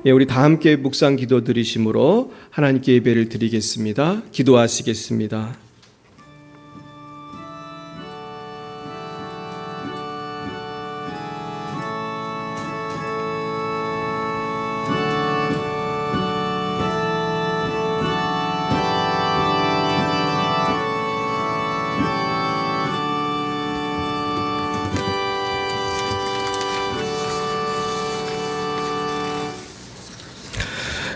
우리 다 함께 묵상 기도 드리심으로 하나님께 예배를 드리겠습니다. 기도하시겠습니다.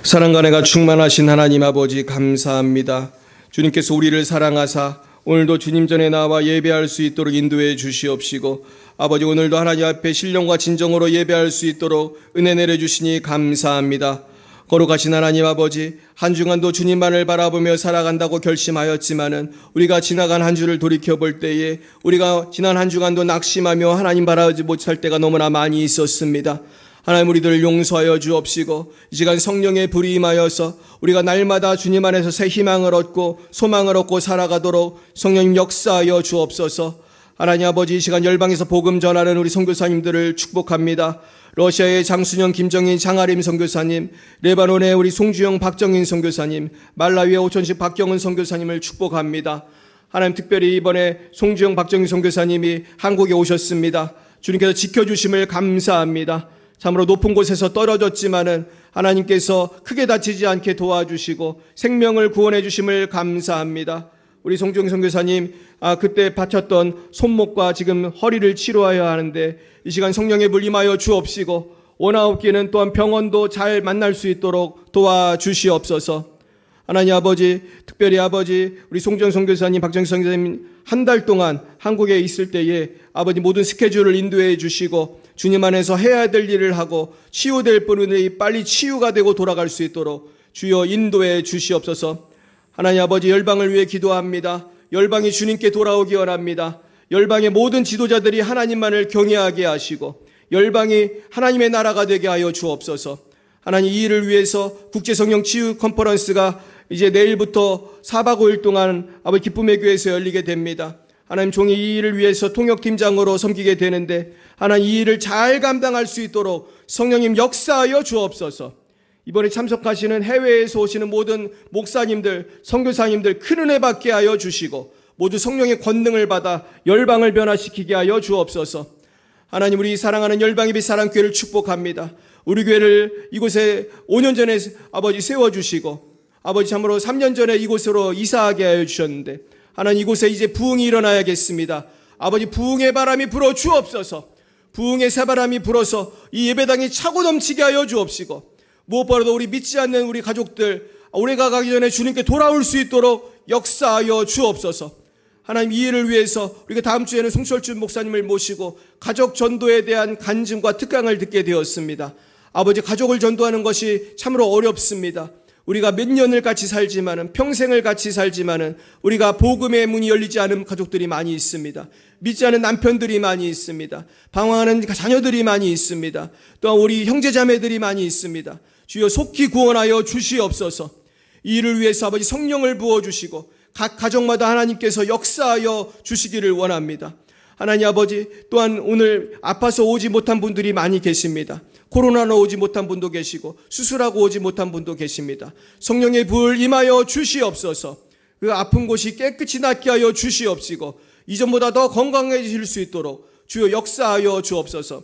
사랑과 은혜가 충만하신 하나님 아버지 감사합니다. 주님께서 우리를 사랑하사 오늘도 주님 전에 나와 예배할 수 있도록 인도해 주시옵시고, 아버지 오늘도 하나님 앞에 신령과 진정으로 예배할 수 있도록 은혜 내려주시니 감사합니다. 거룩하신 하나님 아버지, 한 주간도 주님만을 바라보며 살아간다고 결심하였지만은 우리가 지나간 한 주를 돌이켜볼 때에 우리가 지난 한 주간도 낙심하며 하나님 바라보지 못할 때가 너무나 많이 있었습니다. 하나님, 우리들을 용서하여 주옵시고 이 시간 성령의 불이 임하여서 우리가 날마다 주님 안에서 새 희망을 얻고 소망을 얻고 살아가도록 성령님 역사하여 주옵소서. 하나님 아버지, 이 시간 열방에서 복음 전하는 우리 선교사님들을 축복합니다. 러시아의 장순영, 김정인, 장아림 선교사님, 레바논의 우리 송주영, 박정인 선교사님, 말라위의 오천식 박경은 선교사님을 축복합니다. 하나님, 특별히 이번에 송주영, 박정인 선교사님이 한국에 오셨습니다. 주님께서 지켜주심을 감사합니다. 참으로 높은 곳에서 떨어졌지만은 하나님께서 크게 다치지 않게 도와주시고 생명을 구원해 주심을 감사합니다. 우리 송주영 선교사님, 그때 다쳤던 손목과 지금 허리를 치료하여야 하는데 이 시간 성령의 불 임하여 주옵시고 원하옵기는 또한 병원도 잘 만날 수 있도록 도와주시옵소서. 하나님 아버지, 특별히 아버지 우리 송주영 선교사님, 박정희 선교사님 한 달 동안 한국에 있을 때에 아버지 모든 스케줄을 인도해 주시고 주님 안에서 해야 될 일을 하고 치유될 분이 빨리 치유가 되고 돌아갈 수 있도록 주여 인도해 주시옵소서. 하나님 아버지, 열방을 위해 기도합니다. 열방이 주님께 돌아오기 원합니다. 열방의 모든 지도자들이 하나님만을 경외하게 하시고 열방이 하나님의 나라가 되게 하여 주옵소서. 하나님, 이 일을 위해서 국제성령 치유 컨퍼런스가 이제 내일부터 4박 5일 동안 아버지 기쁨의 교회에서 열리게 됩니다. 하나님, 종이 이 일을 위해서 통역팀장으로 섬기게 되는데 하나님, 이 일을 잘 감당할 수 있도록 성령님 역사하여 주옵소서. 이번에 참석하시는 해외에서 오시는 모든 목사님들, 선교사님들 큰 은혜 받게 하여 주시고 모두 성령의 권능을 받아 열방을 변화시키게 하여 주옵소서. 하나님, 우리 사랑하는 열방의 빛 사랑교회를 축복합니다. 우리 교회를 이곳에 5년 전에 아버지 세워주시고 아버지 참으로 3년 전에 이곳으로 이사하게 하여 주셨는데 하나님, 이곳에 이제 부흥이 일어나야겠습니다. 아버지, 부흥의 바람이 불어 주옵소서. 부흥의 새바람이 불어서 이 예배당이 차고 넘치게 하여 주옵시고 무엇보다도 우리 믿지 않는 우리 가족들 올해가 가기 전에 주님께 돌아올 수 있도록 역사하여 주옵소서. 하나님, 이 일을 위해서 우리가 다음 주에는 송철준 목사님을 모시고 가족 전도에 대한 간증과 특강을 듣게 되었습니다. 아버지, 가족을 전도하는 것이 참으로 어렵습니다. 우리가 몇 년을 같이 살지만은, 평생을 같이 살지만은 우리가 복음의 문이 열리지 않은 가족들이 많이 있습니다. 믿지 않은 남편들이 많이 있습니다. 방황하는 자녀들이 많이 있습니다. 또한 우리 형제자매들이 많이 있습니다. 주여 속히 구원하여 주시옵소서. 이 일을 위해서 아버지 성령을 부어주시고 각 가정마다 하나님께서 역사하여 주시기를 원합니다. 하나님 아버지, 또한 오늘 아파서 오지 못한 분들이 많이 계십니다. 코로나로 오지 못한 분도 계시고 수술하고 오지 못한 분도 계십니다. 성령의 불 임하여 주시옵소서. 그 아픈 곳이 깨끗이 낫게 하여 주시옵시고 이전보다 더 건강해질 수 있도록 주여 역사하여 주옵소서.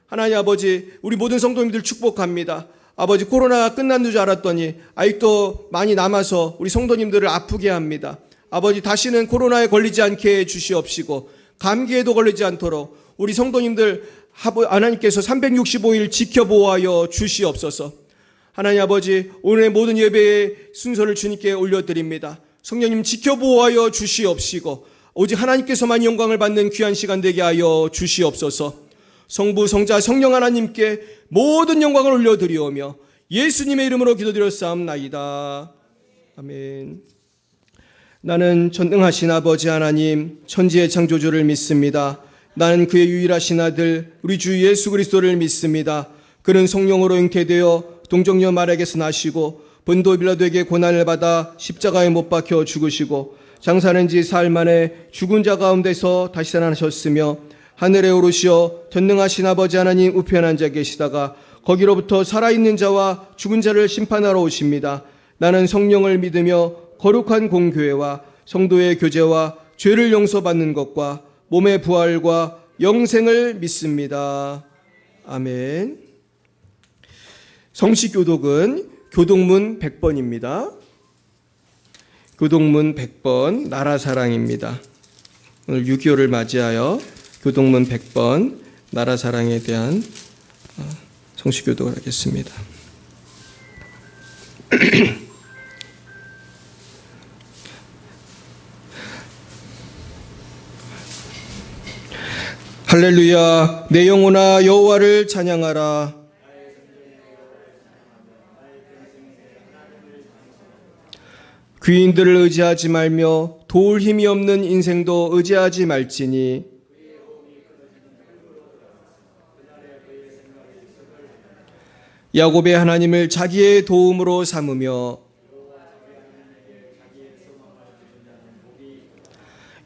하나님 아버지, 우리 모든 성도님들 축복합니다. 아버지, 코로나가 끝난 줄 알았더니 아직도 많이 남아서 우리 성도님들을 아프게 합니다. 아버지, 다시는 코로나에 걸리지 않게 해주시옵시고 감기에도 걸리지 않도록 우리 성도님들 하나님께서 365일 지켜보호하여 주시옵소서. 하나님 아버지, 오늘의 모든 예배의 순서를 주님께 올려드립니다. 성령님 지켜보호하여 주시옵시고 오직 하나님께서만 영광을 받는 귀한 시간 되게 하여 주시옵소서. 성부, 성자, 성령 하나님께 모든 영광을 올려드리오며 예수님의 이름으로 기도드렸사옵나이다. 아멘. 나는 전능하신 아버지 하나님, 천지의 창조주를 믿습니다. 나는 그의 유일하신 아들 우리 주 예수 그리스도를 믿습니다. 그는 성령으로 잉태되어 동정녀 마리아에게서 나시고 본도 빌라도에게 고난을 받아 십자가에 못 박혀 죽으시고 장사하는 지 사흘 만에 죽은 자 가운데서 다시 살아나셨으며 하늘에 오르시어 전능하신 아버지 하나님 우편에 앉아 계시다가 거기로부터 살아있는 자와 죽은 자를 심판하러 오십니다. 나는 성령을 믿으며 거룩한 공교회와 성도의 교제와 죄를 용서받는 것과 몸의 부활과 영생을 믿습니다. 아멘. 성시교독은 교독문 100번입니다. 교독문 100번 나라사랑입니다. 오늘 6.25를 맞이하여 교독문 100번 나라사랑에 대한 성시교독을 하겠습니다. 할렐루야. 내 영혼아 여호와를 찬양하라. 귀인들을 의지하지 말며 도울 힘이 없는 인생도 의지하지 말지니 야곱의 하나님을 자기의 도움으로 삼으며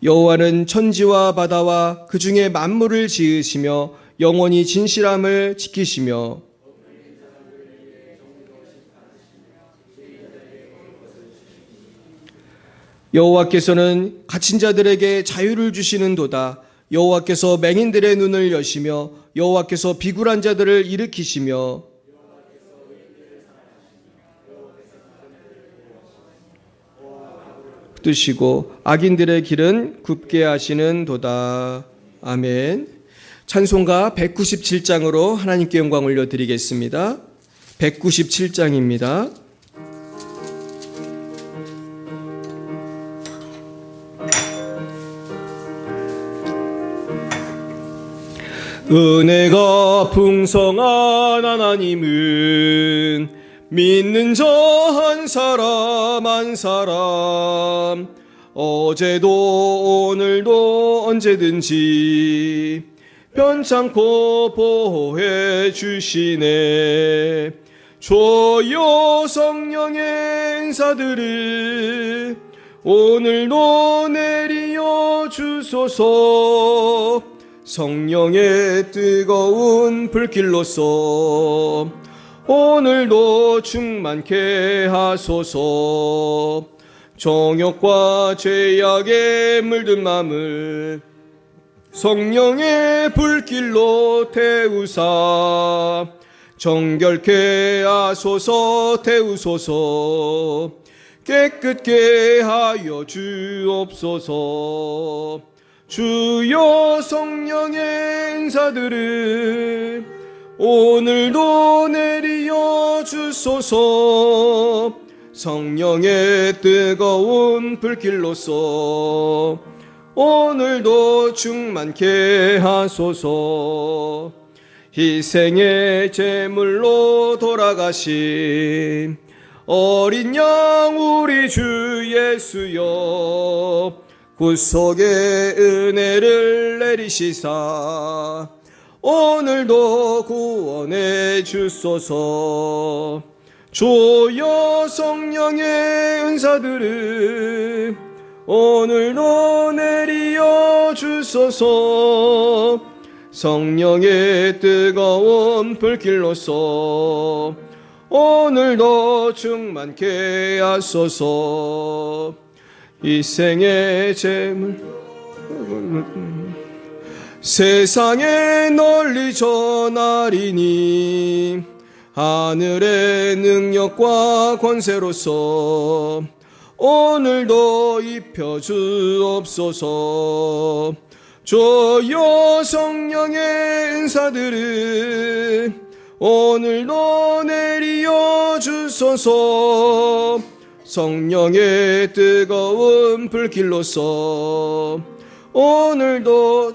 여호와는 천지와 바다와 그 중에 만물을 지으시며 영원히 진실함을 지키시며 여호와께서는 갇힌 자들에게 자유를 주시는도다. 여호와께서 맹인들의 눈을 여시며 여호와께서 비굴한 자들을 일으키시며 뜨시고 악인들의 길은 굽게 하시는도다. 아멘. 찬송가 197장으로 하나님께 영광 올려드리겠습니다. 197장입니다. 은혜가 풍성한 하나님은 믿는 자 한 사람 한 사람 어제도 오늘도 언제든지 변찮고 보호해 주시네. 주여 성령의 은사들을 오늘도 내리어 주소서. 성령의 뜨거운 불길로서 오늘도 충만케 하소서. 정욕과 죄악에 물든 마음을 성령의 불길로 태우사 정결케 하소서. 태우소서. 깨끗게 하여 주옵소서. 주여 성령의 은사들을 오늘도 내리어 주소서. 성령의 뜨거운 불길로서 오늘도 충만케 하소서. 희생의 제물로 돌아가신 어린 양 우리 주 예수여 구속의 은혜를 내리시사 오늘도 구원해 주소서. 주여 성령의 은사들을 오늘도 내리어 주소서. 성령의 뜨거운 불길로서 오늘도 충만케 하소서. 희생의 제물 세상에 널리 전하리니 하늘의 능력과 권세로서 오늘도 입혀 주옵소서. 주여 성령의 은사들을 오늘도 내리어 주소서. 성령의 뜨거운 불길로서 오늘도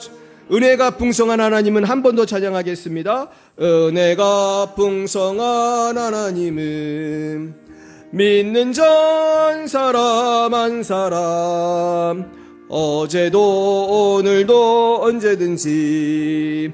은혜가 풍성한 하나님은 한 번 더 찬양하겠습니다. 은혜가 풍성한 하나님은 믿는 자 한 사람 한 사람 어제도 오늘도 언제든지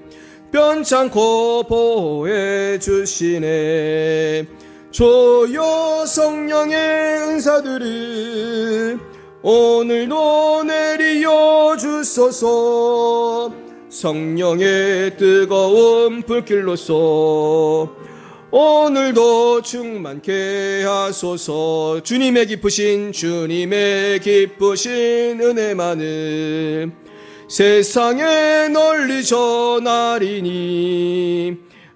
변찮고 보호해 주시네. 주여 성령의 은사들을 오늘도 내리어 주소서. 성령의 뜨거운 불길로서 오늘도 충만케 하소서. 주님의 기쁘신 은혜만을 세상에 널리 전하리니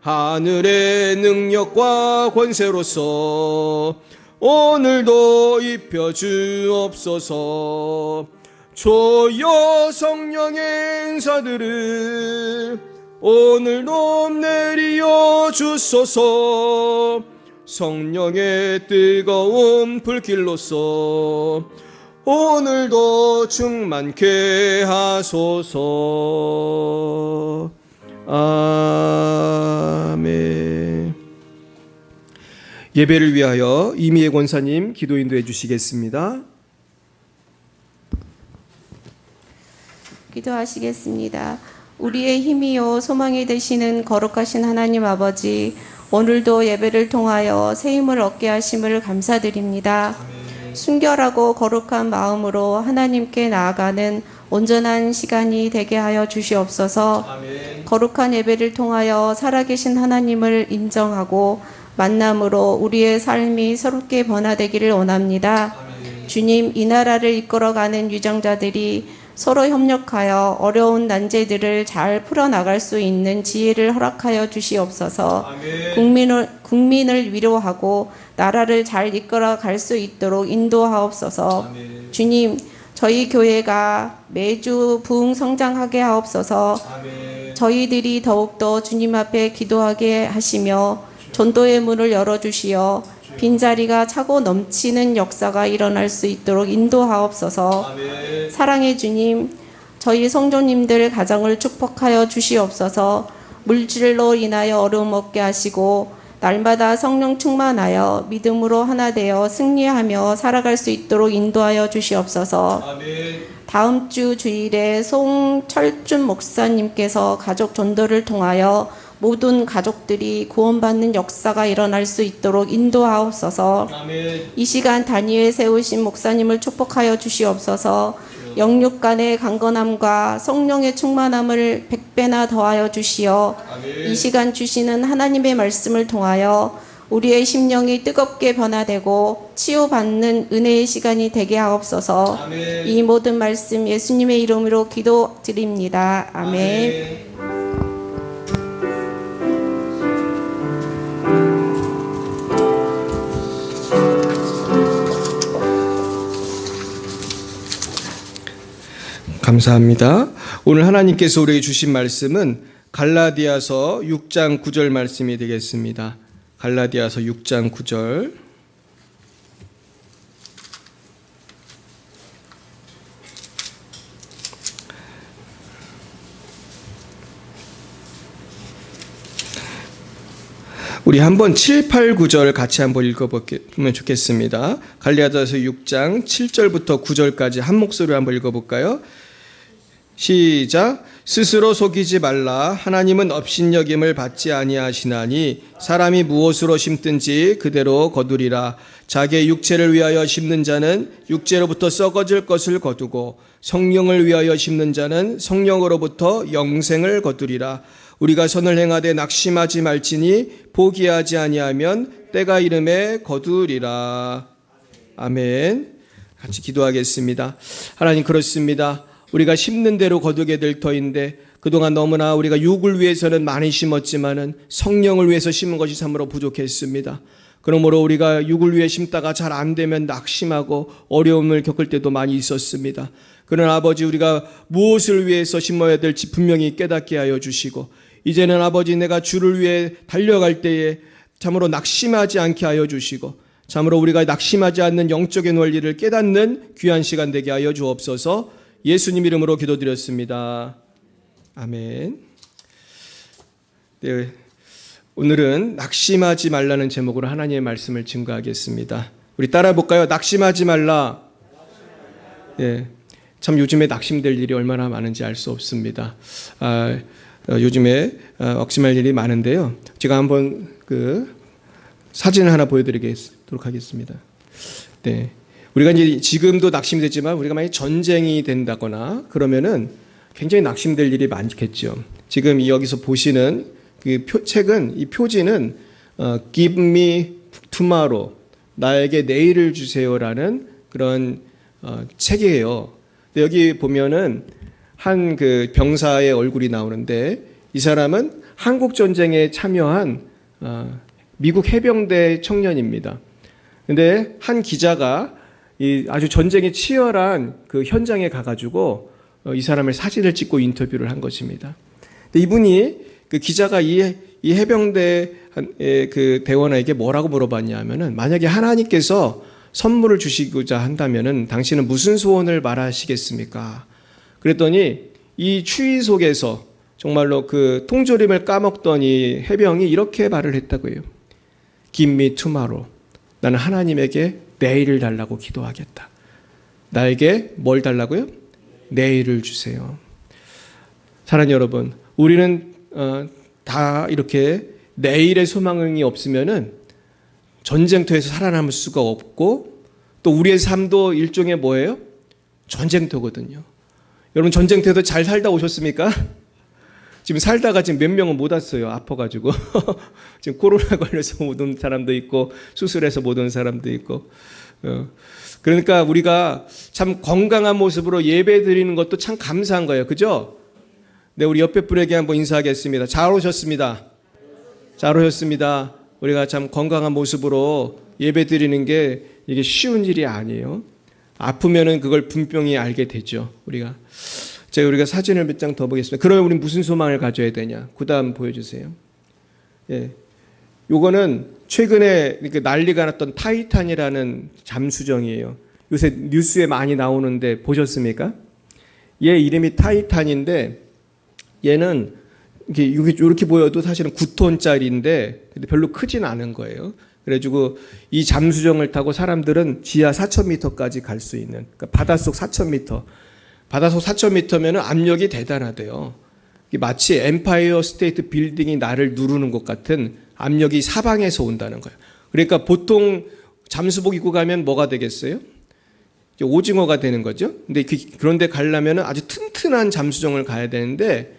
하늘의 능력과 권세로서 오늘도 입혀 주옵소서. 주여 성령의 은사들을 오늘도 내리어 주소서. 성령의 뜨거운 불길로서 오늘도 충만케 하소서. 아멘. 예배를 위하여 이미애 권사님 기도 인도해 주시겠습니다. 기도하시겠습니다. 우리의 힘이요 소망이 되시는 거룩하신 하나님 아버지, 오늘도 예배를 통하여 새 힘을 얻게 하심을 감사드립니다. 순결하고 거룩한 마음으로 하나님께 나아가는 온전한 시간이 되게 하여 주시옵소서. 거룩한 예배를 통하여 살아계신 하나님을 인정하고 만남으로 우리의 삶이 새롭게 변화되기를 원합니다. 주님, 이 나라를 이끌어가는 유정자들이 서로 협력하여 어려운 난제들을 잘 풀어나갈 수 있는 지혜를 허락하여 주시옵소서. 국민을 위로하고 나라를 잘 이끌어갈 수 있도록 인도하옵소서. 주님, 저희 교회가 매주 부흥성장하게 하옵소서. 저희들이 더욱더 주님 앞에 기도하게 하시며 전도의 문을 열어주시어 빈자리가 차고 넘치는 역사가 일어날 수 있도록 인도하옵소서. 사랑의 주님, 저희 성도님들 가정을 축복하여 주시옵소서. 물질로 인하여 어려움 없게 하시고 날마다 성령 충만하여 믿음으로 하나 되어 승리하며 살아갈 수 있도록 인도하여 주시옵소서. 다음 주 주일에 송철준 목사님께서 가족 전도를 통하여 모든 가족들이 구원받는 역사가 일어날 수 있도록 인도하옵소서. 이 시간 단위에 세우신 목사님을 축복하여 주시옵소서. 영육 간의 강건함과 성령의 충만함을 100배나 더하여 주시어 이 시간 주시는 하나님의 말씀을 통하여 우리의 심령이 뜨겁게 변화되고 치유받는 은혜의 시간이 되게 하옵소서. 이 모든 말씀 예수님의 이름으로 기도드립니다. 아멘. 감사합니다. 오늘 하나님께서 우리에게 주신 말씀은 갈라디아서 6장 9절 말씀이 되겠습니다. 갈라디아서 6장 9절. 우리 한번 7, 8, 9절 같이 한번 읽어보면 좋겠습니다. 갈라디아서 6장 7절부터 9절까지 한 목소리로 한번 읽어볼까요? 시작. 스스로 속이지 말라. 하나님은 업신여김을 받지 아니하시나니 사람이 무엇으로 심든지 그대로 거두리라. 자기의 육체를 위하여 심는 자는 육체로부터 썩어질 것을 거두고 성령을 위하여 심는 자는 성령으로부터 영생을 거두리라. 우리가 선을 행하되 낙심하지 말지니 포기하지 아니하면 때가 이름에 거두리라. 아멘. 같이 기도하겠습니다. 하나님, 그렇습니다. 우리가 심는 대로 거두게 될 터인데 그동안 너무나 우리가 육을 위해서는 많이 심었지만은 성령을 위해서 심은 것이 참으로 부족했습니다. 그러므로 우리가 육을 위해 심다가 잘 안 되면 낙심하고 어려움을 겪을 때도 많이 있었습니다. 그러나 아버지, 우리가 무엇을 위해서 심어야 될지 분명히 깨닫게 하여 주시고 이제는 아버지, 내가 주를 위해 달려갈 때에 참으로 낙심하지 않게 하여 주시고 참으로 우리가 낙심하지 않는 영적인 원리를 깨닫는 귀한 시간 되게 하여 주옵소서. 예수님 이름으로 기도드렸습니다. 아멘. 네, 오늘은 낙심하지 말라는 제목으로 하나님의 말씀을 증거하겠습니다. 우리 따라 볼까요? 낙심하지 말라. 네, 참 요즘에 낙심될 일이 얼마나 많은지 알 수 없습니다. 요즘에 억심할 일이 많은데요. 제가 한번 사진을 하나 보여드리도록 하겠습니다. 네. 우리가 이제 지금도 낙심되지만 우리가 만약 전쟁이 된다거나 그러면은 굉장히 낙심될 일이 많겠죠. 지금 여기서 보시는 그 책은, 이 표지는 Give me tomorrow, 나에게 내일을 주세요라는 그런 책이에요. 근데 여기 보면은 한 그 병사의 얼굴이 나오는데, 이 사람은 한국 전쟁에 참여한 미국 해병대 청년입니다. 근데 한 기자가 이 아주 전쟁이 치열한 그 현장에 가가지고 이 사람을 사진을 찍고 인터뷰를 한 것입니다. 근데 이분이 그 기자가 이 해병대의 그 대원에게 뭐라고 물어봤냐 하면은, 만약에 하나님께서 선물을 주시고자 한다면은 당신은 무슨 소원을 말하시겠습니까? 그랬더니 이 추위 속에서 정말로 그 통조림을 까먹던 이 해병이 이렇게 말을 했다고 해요. Give me tomorrow. 나는 하나님에게 내일을 달라고 기도하겠다. 나에게 뭘 달라고요? 내일을 주세요. 사랑하는 여러분, 우리는 다 이렇게 내일의 소망이 없으면은 전쟁터에서 살아남을 수가 없고, 또 우리의 삶도 일종의 뭐예요? 전쟁터거든요. 여러분, 전쟁터에도 잘 살다 오셨습니까? 지금 살다가 지금 몇 명은 못 왔어요. 아파가지고. 지금 코로나 걸려서 못 온 사람도 있고, 수술해서 못 온 사람도 있고. 그러니까 우리가 참 건강한 모습으로 예배 드리는 것도 참 감사한 거예요. 그죠? 네, 우리 옆에 분에게 한번 인사하겠습니다. 잘 오셨습니다. 잘 오셨습니다. 우리가 참 건강한 모습으로 예배 드리는 게 이게 쉬운 일이 아니에요. 아프면은 그걸 분명히 알게 되죠. 우리가 사진을 몇 장 더 보겠습니다. 그러면 우리는 무슨 소망을 가져야 되냐? 그 다음 보여주세요. 예. 요거는 최근에 난리가 났던 타이탄이라는 잠수정이에요. 요새 뉴스에 많이 나오는데 보셨습니까? 얘 이름이 타이탄인데, 얘는 이렇게 보여도 사실은 9톤짜리인데 근데 별로 크진 않은 거예요. 그래가지고 이 잠수정을 타고 사람들은 지하 4,000m까지 갈 수 있는, 그러니까 바닷속 4,000m. 바닷속 4,000m면 압력이 대단하대요. 마치 엠파이어 스테이트 빌딩이 나를 누르는 것 같은 압력이 사방에서 온다는 거예요. 그러니까 보통 잠수복 입고 가면 뭐가 되겠어요? 오징어가 되는 거죠. 근데 그런데 가려면 아주 튼튼한 잠수정을 가야 되는데,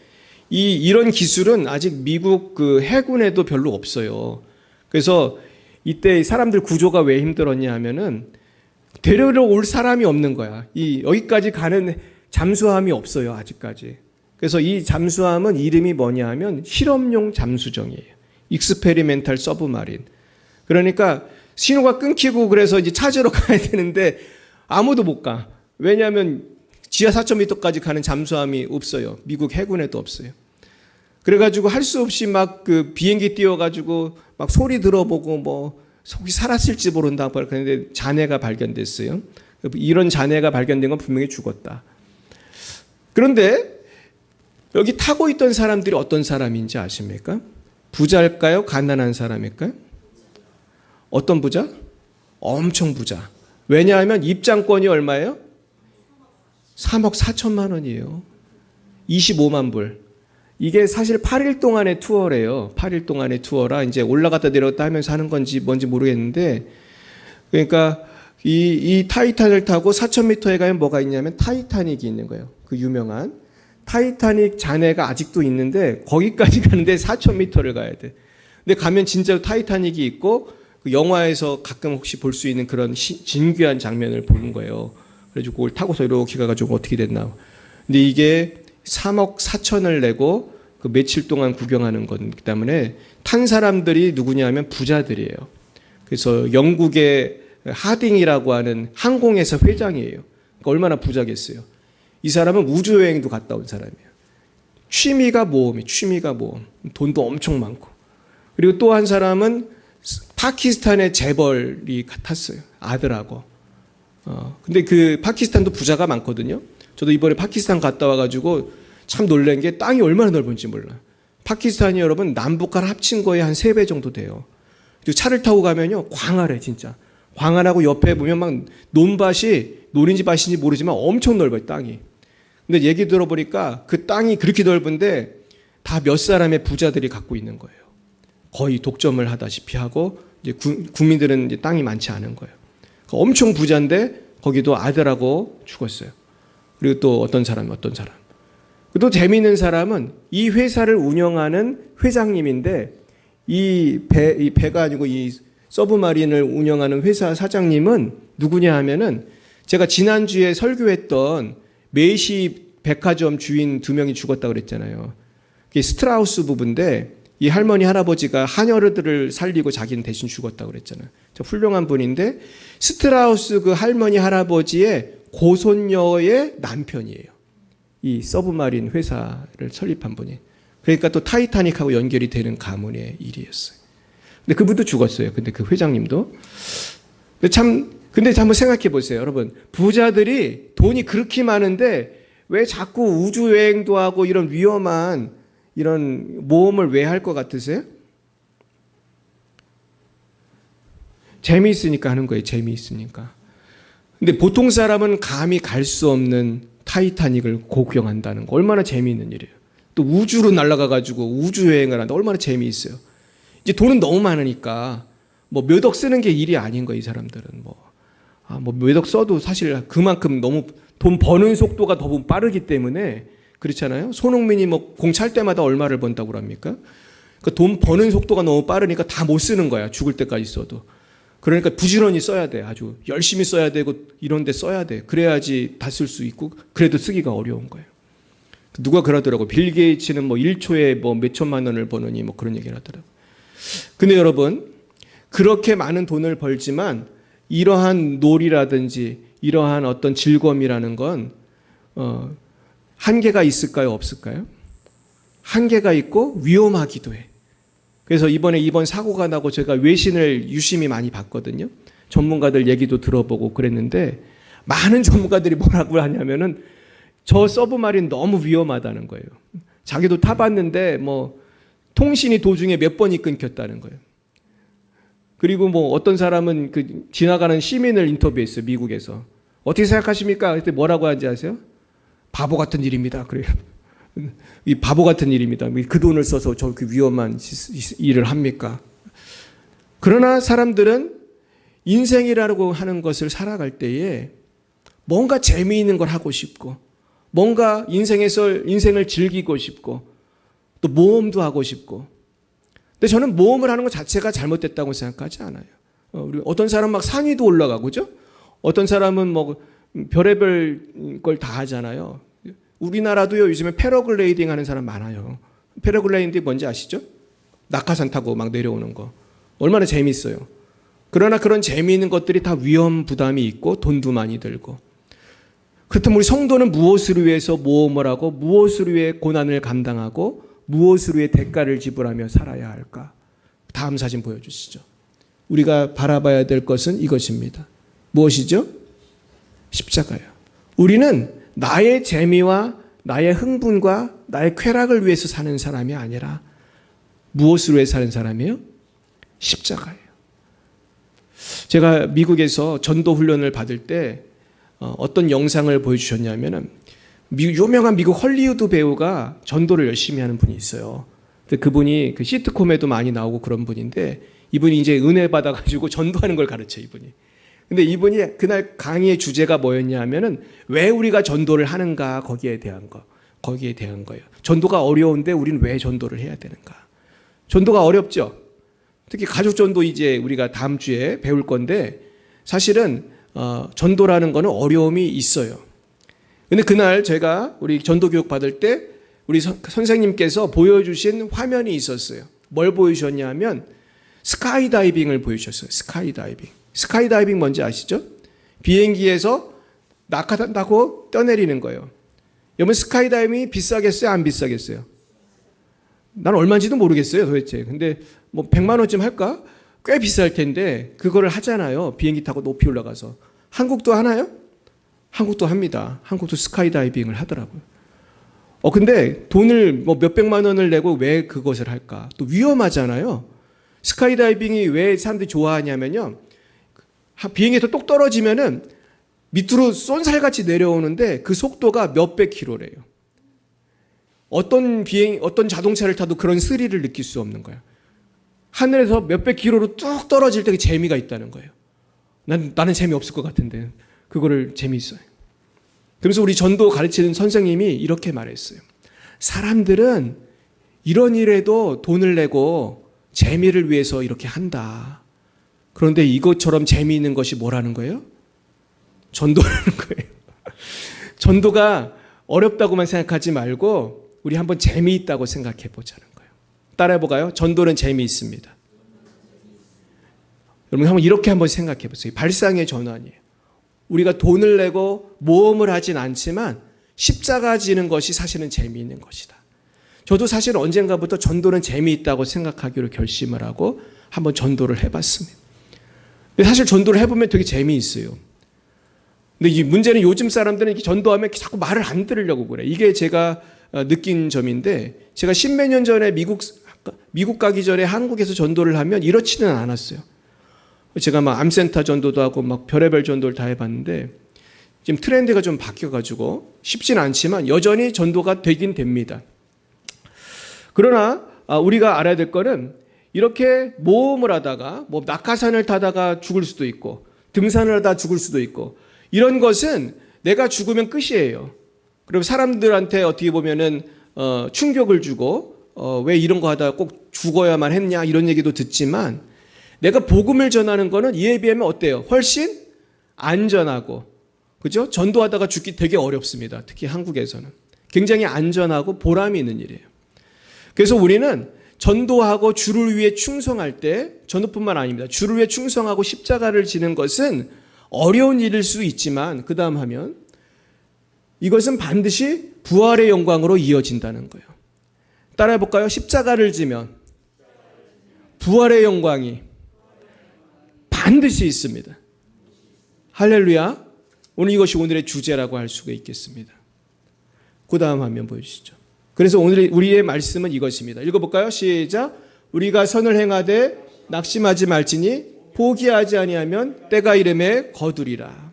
이런 기술은 아직 미국 그 해군에도 별로 없어요. 그래서 이때 사람들 구조가 왜 힘들었냐 하면은 데리러 올 사람이 없는 거야. 여기까지 가는 잠수함이 없어요, 아직까지. 그래서 이 잠수함은 이름이 뭐냐 하면 실험용 잠수정이에요. 익스페리멘탈 서브마린. 그러니까 신호가 끊기고 그래서 이제 찾으러 가야 되는데 아무도 못 가. 왜냐하면 지하 4,000m까지 가는 잠수함이 없어요. 미국 해군에도 없어요. 그래가지고 할 수 없이 막 그 비행기 띄워가지고 막 소리 들어보고 뭐 혹시 살았을지 모른다. 그런데 잔해가 발견됐어요. 이런 잔해가 발견된 건 분명히 죽었다. 그런데 여기 타고 있던 사람들이 어떤 사람인지 아십니까? 부자일까요? 가난한 사람일까요? 어떤 부자? 엄청 부자. 왜냐하면 입장권이 얼마예요? 3억 4천만 원이에요. 25만 불. 이게 사실 8일 동안의 투어래요. 8일 동안의 투어라 이제 올라갔다 내려갔다 하면서 하는 건지 뭔지 모르겠는데, 그러니까 이 타이탄을 타고 4,000m에 가면 뭐가 있냐면 타이타닉이 있는 거예요. 그 유명한 타이타닉 잔해가 아직도 있는데 거기까지 가는데 4,000m를 가야 돼. 근데 가면 진짜로 타이타닉이 있고 그 영화에서 가끔 혹시 볼 수 있는 그런 진귀한 장면을 보는 거예요. 그래가지고 그걸 타고서 이렇게 가가지고 어떻게 됐나. 근데 이게 3억 4천을 내고 그 며칠 동안 구경하는 거기 때문에 탄 사람들이 누구냐 하면 부자들이에요. 그래서 영국의 하딩이라고 하는 항공회사 회장이에요. 그러니까 얼마나 부자겠어요. 이 사람은 우주여행도 갔다 온 사람이에요. 취미가 모험이에요. 취미가 모험. 돈도 엄청 많고. 그리고 또 한 사람은 파키스탄의 재벌이 탔어요. 아들하고. 근데 그 파키스탄도 부자가 많거든요. 저도 이번에 파키스탄 갔다 와가지고 참 놀란 게 땅이 얼마나 넓은지 몰라요. 파키스탄이 여러분 남북한 합친 거에 한 3배 정도 돼요. 그리고 차를 타고 가면요. 광활해 진짜. 광활하고 옆에 보면 막 논인지 밭인지 모르지만 엄청 넓어요. 땅이. 근데 얘기 들어보니까 그 땅이 그렇게 넓은데 다 몇 사람의 부자들이 갖고 있는 거예요. 거의 독점을 하다시피 하고 이제 국민들은 이제 땅이 많지 않은 거예요. 엄청 부자인데 거기도 아들하고 죽었어요. 그리고 또 어떤 사람. 또 재미있는 사람은 이 회사를 운영하는 회장님인데 이 배가 아니고 이 서브마린을 운영하는 회사 사장님은 누구냐 하면은 제가 지난주에 설교했던 메이시 백화점 주인 2명이 죽었다고 그랬잖아요. 그게 스트라우스 부부인데 이 할머니 할아버지가 한여러들을 살리고 자기는 대신 죽었다고 그랬잖아요. 훌륭한 분인데 스트라우스 그 할머니 할아버지의 고손녀의 남편이에요. 이 서브마린 회사를 설립한 분이. 그러니까 또 타이타닉하고 연결이 되는 가문의 일이었어요. 근데 그분도 죽었어요. 근데 그 회장님도. 근데 한번 생각해 보세요. 여러분, 부자들이 돈이 그렇게 많은데 왜 자꾸 우주 여행도 하고 이런 위험한 이런 모험을 왜 할 것 같으세요? 재미있으니까 하는 거예요. 재미있으니까. 근데 보통 사람은 감히 갈 수 없는 타이타닉을 구경한다는 거 얼마나 재미있는 일이에요. 또 우주로 날아가 가지고 우주 여행을 한다. 얼마나 재미있어요. 이제 돈은 너무 많으니까 뭐 몇 억 쓰는 게 일이 아닌 거예요. 이 사람들은 몇 억 써도 사실 그만큼 너무 돈 버는 속도가 더 빠르기 때문에 그렇잖아요. 손흥민이 뭐 공 찰 때마다 얼마를 번다고 합니까? 그러니까 돈 버는 속도가 너무 빠르니까 다 못 쓰는 거야. 죽을 때까지 써도. 그러니까 부지런히 써야 돼. 아주 열심히 써야 되고 이런 데 써야 돼. 그래야지 다 쓸 수 있고 그래도 쓰기가 어려운 거예요. 누가 그러더라고. 빌 게이츠는 뭐 1초에 뭐 몇천만 원을 버느니 뭐 그런 얘기를 하더라고. 근데 여러분, 그렇게 많은 돈을 벌지만 이러한 놀이라든지 이러한 어떤 즐거움이라는 건 한계가 있을까요? 없을까요? 한계가 있고 위험하기도 해. 그래서 이번 사고가 나고 제가 외신을 유심히 많이 봤거든요. 전문가들 얘기도 들어보고 그랬는데 많은 전문가들이 뭐라고 하냐면은 저 서브마린 너무 위험하다는 거예요. 자기도 타봤는데 뭐 통신이 도중에 몇 번이 끊겼다는 거예요. 그리고 뭐 어떤 사람은 그 지나가는 시민을 인터뷰했어요. 미국에서. 어떻게 생각하십니까? 그때 뭐라고 하는지 아세요? 바보 같은 일입니다. 그래요. 이 바보 같은 일입니다. 그 돈을 써서 저렇게 위험한 일을 합니까? 그러나 사람들은 인생이라고 하는 것을 살아갈 때에 뭔가 재미있는 걸 하고 싶고 뭔가 인생을 즐기고 싶고 또 모험도 하고 싶고 근데 저는 모험을 하는 것 자체가 잘못됐다고 생각하지 않아요. 우리 어떤 사람은 막 상위도 올라가고 그죠? 어떤 사람은 뭐 별의별 걸 다 하잖아요. 우리나라도요 요즘에 패러글라이딩 하는 사람 많아요. 패러글라이딩이 뭔지 아시죠? 낙하산 타고 막 내려오는 거. 얼마나 재미있어요. 그러나 그런 재미있는 것들이 다 위험 부담이 있고 돈도 많이 들고. 그렇다면 우리 성도는 무엇을 위해서 모험을 하고 무엇을 위해 고난을 감당하고 무엇을 위해 대가를 지불하며 살아야 할까? 다음 사진 보여주시죠. 우리가 바라봐야 될 것은 이것입니다. 무엇이죠? 십자가예요. 우리는 나의 재미와 나의 흥분과 나의 쾌락을 위해서 사는 사람이 아니라 무엇을 위해 사는 사람이에요? 십자가예요. 제가 미국에서 전도 훈련을 받을 때 어떤 영상을 보여주셨냐면은 유명한 미국 헐리우드 배우가 전도를 열심히 하는 분이 있어요. 근데 그분이 그 시트콤에도 많이 나오고 그런 분인데 이분이 이제 은혜 받아가지고 전도하는 걸 가르쳐 이분이. 근데 이분이 그날 강의의 주제가 뭐였냐 하면은 왜 우리가 전도를 하는가 거기에 대한 거예요. 전도가 어려운데 우리는 왜 전도를 해야 되는가? 전도가 어렵죠. 특히 가족 전도 이제 우리가 다음 주에 배울 건데 사실은 전도라는 거는 어려움이 있어요. 근데 그날 제가 우리 전도 교육 받을 때 우리 선생님께서 보여주신 화면이 있었어요. 뭘 보여주셨냐면 스카이다이빙을 보여주셨어요. 스카이다이빙 뭔지 아시죠? 비행기에서 낙하산 타고 떠내리는 거예요. 여러분 스카이다이빙이 비싸겠어요? 안 비싸겠어요? 난 얼마인지도 모르겠어요 도대체. 근데 뭐 100만 원쯤 할까? 꽤 비쌀 텐데 그거를 하잖아요. 비행기 타고 높이 올라가서. 한국도 하나요? 한국도 합니다. 한국도 스카이다이빙을 하더라고요. 근데 돈을 뭐 몇백만 원을 내고 왜 그것을 할까? 또 위험하잖아요. 스카이다이빙이 왜 사람들이 좋아하냐면요. 비행기에서 똑 떨어지면은 밑으로 쏜살같이 내려오는데 그 속도가 몇백 킬로래요. 어떤 자동차를 타도 그런 스릴을 느낄 수 없는 거야. 하늘에서 몇백 킬로로 뚝 떨어질 때 그 재미가 있다는 거예요. 나는 재미없을 것 같은데 그거를 재미있어요. 그래서 우리 전도 가르치는 선생님이 이렇게 말했어요. 사람들은 이런 일에도 돈을 내고 재미를 위해서 이렇게 한다. 그런데 이것처럼 재미있는 것이 뭐라는 거예요? 전도라는 거예요. 전도가 어렵다고만 생각하지 말고 우리 한번 재미있다고 생각해 보자는 거예요. 따라해볼까요? 전도는 재미있습니다. 여러분 한번 이렇게 한번 생각해 보세요. 발상의 전환이에요. 우리가 돈을 내고 모험을 하진 않지만 십자가 지는 것이 사실은 재미있는 것이다. 저도 사실 언젠가부터 전도는 재미있다고 생각하기로 결심을 하고 한번 전도를 해봤습니다. 근데 사실 전도를 해보면 되게 재미있어요. 근데 이 문제는 요즘 사람들은 이렇게 전도하면 자꾸 말을 안 들으려고 그래. 이게 제가 느낀 점인데, 제가 십몇 년 전에 미국 가기 전에 한국에서 전도를 하면 이렇지는 않았어요. 제가 막 암센터 전도도 하고 막 별의별 전도를 다 해봤는데 지금 트렌드가 좀 바뀌어가지고 쉽지는 않지만 여전히 전도가 되긴 됩니다. 그러나 우리가 알아야 될 거는 이렇게 모험을 하다가 뭐 낙하산을 타다가 죽을 수도 있고 등산을 하다 죽을 수도 있고 이런 것은 내가 죽으면 끝이에요. 그리고 사람들한테 어떻게 보면은 충격을 주고 왜 이런 거 하다가 꼭 죽어야만 했냐 이런 얘기도 듣지만 내가 복음을 전하는 거는 이에 비하면 어때요? 훨씬 안전하고 그죠? 전도하다가 죽기 되게 어렵습니다. 특히 한국에서는 굉장히 안전하고 보람이 있는 일이에요. 그래서 우리는 전도하고 주를 위해 충성할 때 전도뿐만 아닙니다. 주를 위해 충성하고 십자가를 지는 것은 어려운 일일 수 있지만 그 다음 하면 이것은 반드시 부활의 영광으로 이어진다는 거예요. 따라해 볼까요? 십자가를 지면 부활의 영광이 반드시 있습니다. 할렐루야. 오늘 이것이 오늘의 주제라고 할 수가 있겠습니다. 그 다음 화면 보여주시죠. 그래서 오늘 우리의 말씀은 이것입니다. 읽어볼까요? 시작. 우리가 선을 행하되 낙심하지 말지니 포기하지 아니하면 때가 이름에 거두리라.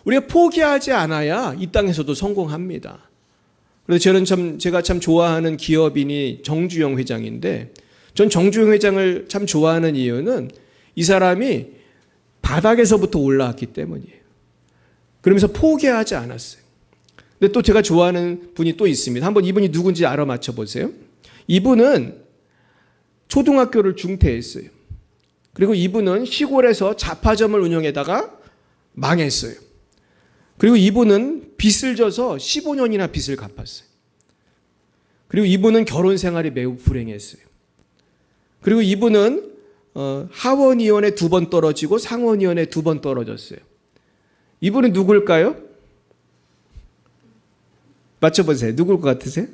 우리가 포기하지 않아야 이 땅에서도 성공합니다. 그래서 제가 참 좋아하는 기업인이 정주영 회장인데 전 정주영 회장을 참 좋아하는 이유는 이 사람이 바닥에서부터 올라왔기 때문이에요. 그러면서 포기하지 않았어요. 근데 또 제가 좋아하는 분이 또 있습니다. 한번 이분이 누군지 알아맞혀 보세요. 이분은 초등학교를 중퇴했어요. 그리고 이분은 시골에서 잡화점을 운영하다가 망했어요. 그리고 이분은 빚을 져서 15년이나 빚을 갚았어요. 그리고 이분은 결혼 생활이 매우 불행했어요. 그리고 이분은 하원의원에 2번 떨어지고 상원의원에 2번 떨어졌어요. 이분은 누굴까요? 맞춰보세요. 누굴 것 같으세요?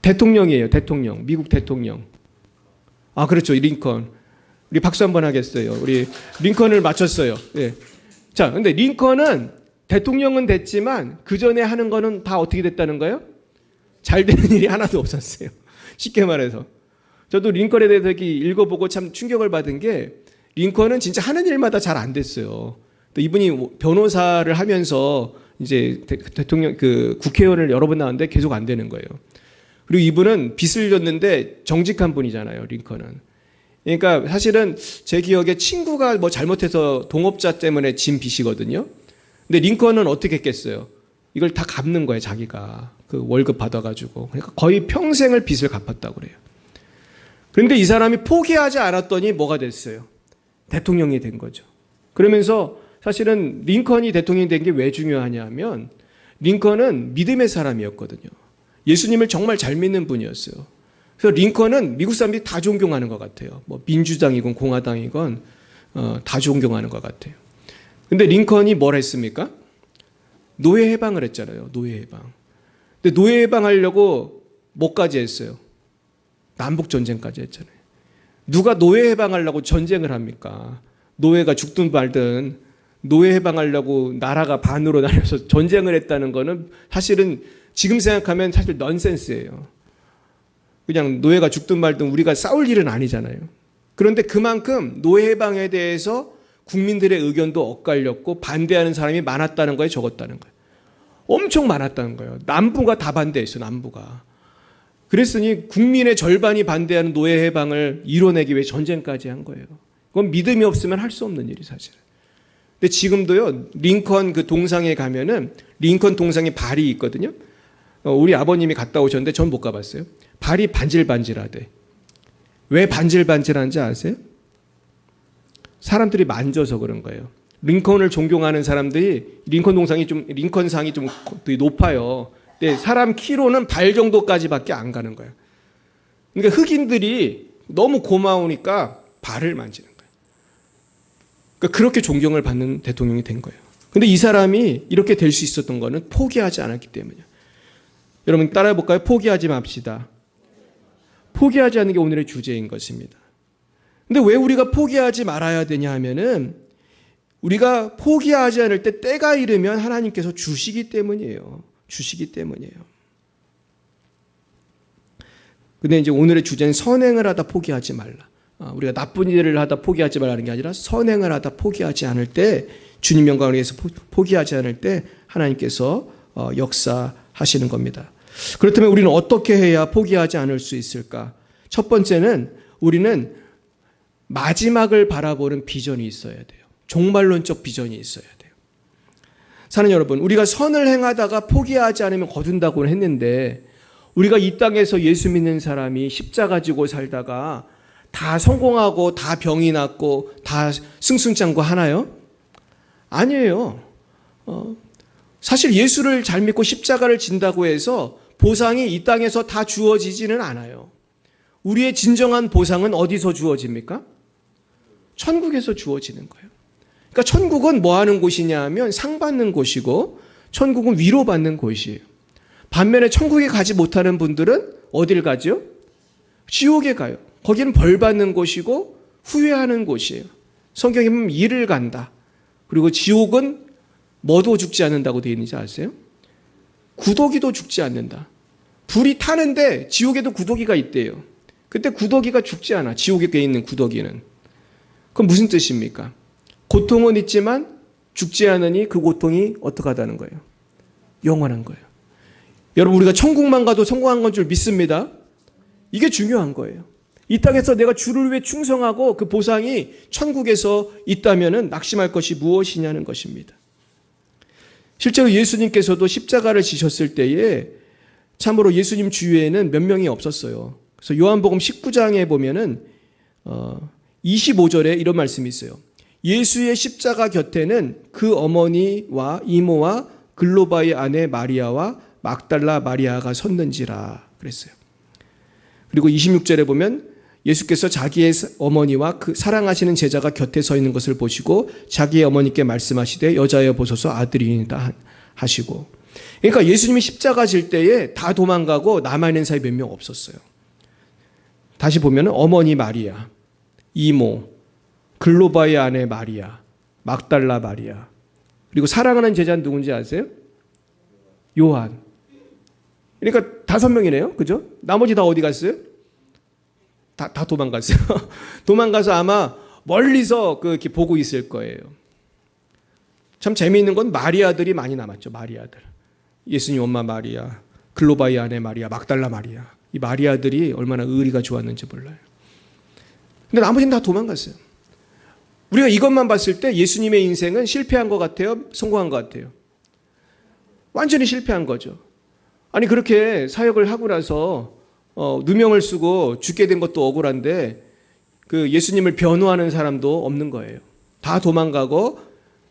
대통령이에요. 대통령. 미국 대통령. 아, 그렇죠. 링컨. 우리 박수 한번 하겠어요. 우리 링컨을 맞췄어요. 네. 자, 근데 링컨은 대통령은 됐지만 그 전에 하는 거는 다 어떻게 됐다는 거예요? 잘 되는 일이 하나도 없었어요. 쉽게 말해서. 저도 링컨에 대해서 읽어보고 참 충격을 받은 게 링컨은 진짜 하는 일마다 잘 안 됐어요. 또 이분이 변호사를 하면서 이제 대통령 국회의원을 여러 번 나왔는데 계속 안 되는 거예요. 그리고 이분은 빚을 졌는데 정직한 분이잖아요. 링컨은. 그러니까 사실은 제 기억에 친구가 뭐 잘못해서 동업자 때문에 진 빚이거든요. 근데 링컨은 어떻게 했겠어요? 이걸 다 갚는 거예요. 자기가 그 월급 받아가지고. 그러니까 거의 평생을 빚을 갚았다고 그래요. 그런데 이 사람이 포기하지 않았더니 뭐가 됐어요? 대통령이 된 거죠. 그러면서 사실은 링컨이 대통령이 된 게 왜 중요하냐면 링컨은 믿음의 사람이었거든요. 예수님을 정말 잘 믿는 분이었어요. 그래서 링컨은 미국 사람들이 다 존경하는 것 같아요. 뭐 민주당이건 공화당이건 다 존경하는 것 같아요. 근데 링컨이 뭘 했습니까? 노예 해방을 했잖아요. 노예 해방. 근데 노예 해방하려고 뭐까지 했어요? 남북 전쟁까지 했잖아요. 누가 노예 해방하려고 전쟁을 합니까? 노예가 죽든 말든 노예 해방하려고 나라가 반으로 나뉘어서 전쟁을 했다는 거는 사실은 지금 생각하면 사실 넌센스예요. 그냥 노예가 죽든 말든 우리가 싸울 일은 아니잖아요. 그런데 그만큼 노예 해방에 대해서 국민들의 의견도 엇갈렸고 반대하는 사람이 많았다는 거에 적었다는 거예요. 엄청 많았다는 거예요. 남부가 다 반대했어요. 남부가. 그랬으니 국민의 절반이 반대하는 노예 해방을 이뤄내기 위해 전쟁까지 한 거예요. 그건 믿음이 없으면 할 수 없는 일이 사실은. 근데 지금도요, 링컨 그 동상에 가면은 링컨 동상에 발이 있거든요. 우리 아버님이 갔다 오셨는데 전 못 가봤어요. 발이 반질반질하대. 왜 반질반질한지 아세요? 사람들이 만져서 그런 거예요. 링컨을 존경하는 사람들이 링컨상이 좀 높아요. 근데 사람 키로는 발 정도까지밖에 안 가는 거예요. 그러니까 흑인들이 너무 고마우니까 발을 만지는 거예요. 그러니까 그렇게 존경을 받는 대통령이 된 거예요. 근데 이 사람이 이렇게 될 수 있었던 거는 포기하지 않았기 때문이에요. 여러분 따라해 볼까요? 포기하지 맙시다. 포기하지 않는 게 오늘의 주제인 것입니다. 근데 왜 우리가 포기하지 말아야 되냐 하면은 우리가 포기하지 않을 때 때가 이르면 하나님께서 주시기 때문이에요. 주시기 때문이에요. 근데 이제 오늘의 주제는 선행을 하다 포기하지 말라. 우리가 나쁜 일을 하다 포기하지 말라는 게 아니라 선행을 하다 포기하지 않을 때 주님 영광을 위해서 포기하지 않을 때 하나님께서 역사하시는 겁니다. 그렇다면 우리는 어떻게 해야 포기하지 않을 수 있을까? 첫 번째는 우리는 마지막을 바라보는 비전이 있어야 돼요. 종말론적 비전이 있어야 돼요. 사는 여러분, 우리가 선을 행하다가 포기하지 않으면 거둔다고는 했는데 우리가 이 땅에서 예수 믿는 사람이 십자가 지고 살다가 다 성공하고 다 병이 낫고 다 승승장구 하나요? 아니에요. 사실 예수를 잘 믿고 십자가를 진다고 해서 보상이 이 땅에서 다 주어지지는 않아요. 우리의 진정한 보상은 어디서 주어집니까? 천국에서 주어지는 거예요. 그러니까 천국은 뭐 하는 곳이냐 하면 상 받는 곳이고 천국은 위로받는 곳이에요. 반면에 천국에 가지 못하는 분들은 어딜 가죠? 지옥에 가요. 거기는 벌 받는 곳이고 후회하는 곳이에요. 성경에 보면 이를 간다. 그리고 지옥은 뭐도 죽지 않는다고 되어 있는지 아세요? 구더기도 죽지 않는다. 불이 타는데 지옥에도 구더기가 있대요. 그때 구더기가 죽지 않아. 지옥에 있는 구더기는. 그럼 무슨 뜻입니까? 고통은 있지만 죽지 않으니 그 고통이 어떻게 하다는 거예요? 영원한 거예요. 여러분 우리가 천국만 가도 성공한 건 줄 믿습니다. 이게 중요한 거예요. 이 땅에서 내가 주를 위해 충성하고 그 보상이 천국에서 있다면 낙심할 것이 무엇이냐는 것입니다. 실제로 예수님께서도 십자가를 지셨을 때에 참으로 예수님 주위에는 몇 명이 없었어요. 그래서 요한복음 19장에 보면은 25절에 이런 말씀이 있어요. 예수의 십자가 곁에는 그 어머니와 이모와 글로바의 아내 마리아와 막달라 마리아가 섰는지라 그랬어요. 그리고 26절에 보면 예수께서 자기의 어머니와 그 사랑하시는 제자가 곁에 서 있는 것을 보시고 자기의 어머니께 말씀하시되 여자여 보소서 아들이니이다 하시고, 그러니까 예수님이 십자가 질 때에 다 도망가고 남아있는 사람이 몇 명 없었어요. 다시 보면 어머니 마리아, 이모, 글로바의 아내 마리아, 막달라 마리아, 그리고 사랑하는 제자는 누군지 아세요? 요한. 그러니까 5명이네요. 그죠? 나머지 다 어디 갔어요? 다 도망갔어요. 도망가서 아마 멀리서 이렇게 보고 있을 거예요. 참 재미있는 건 마리아들이 많이 남았죠. 마리아들. 예수님 엄마 마리아, 글로바의 아내 마리아, 막달라 마리아. 이 마리아들이 얼마나 의리가 좋았는지 몰라요. 근데 나머지는 다 도망갔어요. 우리가 이것만 봤을 때 예수님의 인생은 실패한 것 같아요? 성공한 것 같아요? 완전히 실패한 거죠. 아니 그렇게 사역을 하고 나서 누명을 쓰고 죽게 된 것도 억울한데 그 예수님을 변호하는 사람도 없는 거예요. 다 도망가고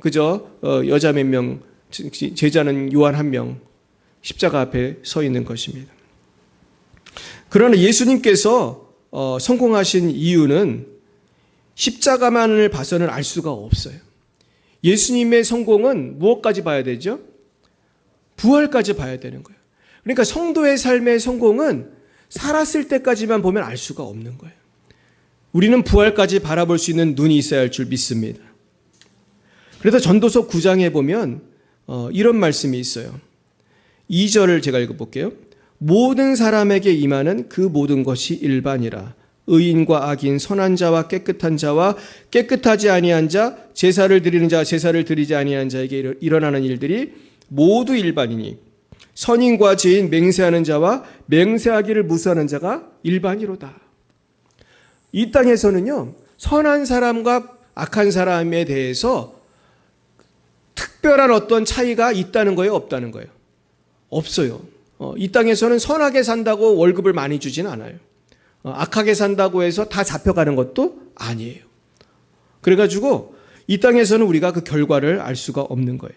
그저 여자 몇 명, 제자는 요한 1명 십자가 앞에 서 있는 것입니다. 그러나 예수님께서 성공하신 이유는 십자가만을 봐서는 알 수가 없어요. 예수님의 성공은 무엇까지 봐야 되죠? 부활까지 봐야 되는 거예요. 그러니까 성도의 삶의 성공은 살았을 때까지만 보면 알 수가 없는 거예요. 우리는 부활까지 바라볼 수 있는 눈이 있어야 할 줄 믿습니다. 그래서 전도서 9장에 보면 이런 말씀이 있어요. 2절을 제가 읽어볼게요. 모든 사람에게 임하는 그 모든 것이 일반이라. 의인과 악인, 선한 자와 깨끗한 자와 깨끗하지 아니한 자, 제사를 드리는 자와 제사를 드리지 아니한 자에게 일어나는 일들이 모두 일반이니 선인과 죄인, 맹세하는 자와 맹세하기를 무수하는 자가 일반이로다. 이 땅에서는요, 선한 사람과 악한 사람에 대해서 특별한 어떤 차이가 있다는 거예요, 없다는 거예요? 없어요. 이 땅에서는 선하게 산다고 월급을 많이 주진 않아요. 악하게 산다고 해서 다 잡혀가는 것도 아니에요. 그래가지고 이 땅에서는 우리가 그 결과를 알 수가 없는 거예요.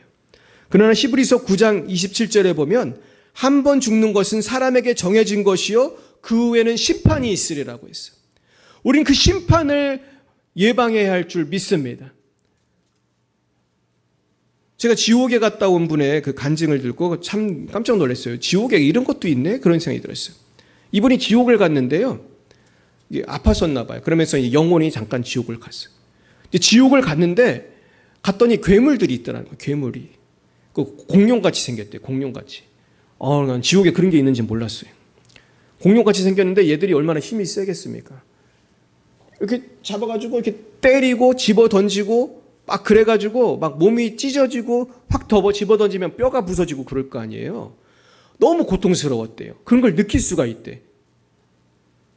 그러나 히브리서 9장 27절에 보면 한 번 죽는 것은 사람에게 정해진 것이요 그 후에는 심판이 있으리라고 했어요. 우린 그 심판을 예방해야 할 줄 믿습니다. 제가 지옥에 갔다 온 분의 그 간증을 듣고 참 깜짝 놀랐어요. 지옥에 이런 것도 있네? 그런 생각이 들었어요. 이분이 지옥을 갔는데요. 이게 아팠었나 봐요. 그러면서 영혼이 잠깐 지옥을 갔어요. 지옥을 갔는데 갔더니 괴물들이 있더라는 거예요. 괴물이. 그 공룡같이 생겼대요. 공룡같이. 난 지옥에 그런 게 있는지 몰랐어요. 공룡같이 생겼는데 얘들이 얼마나 힘이 세겠습니까? 이렇게 잡아가지고 이렇게 때리고 집어 던지고 막 그래가지고 막 몸이 찢어지고 확 집어 던지면 뼈가 부서지고 그럴 거 아니에요. 너무 고통스러웠대요. 그런 걸 느낄 수가 있대.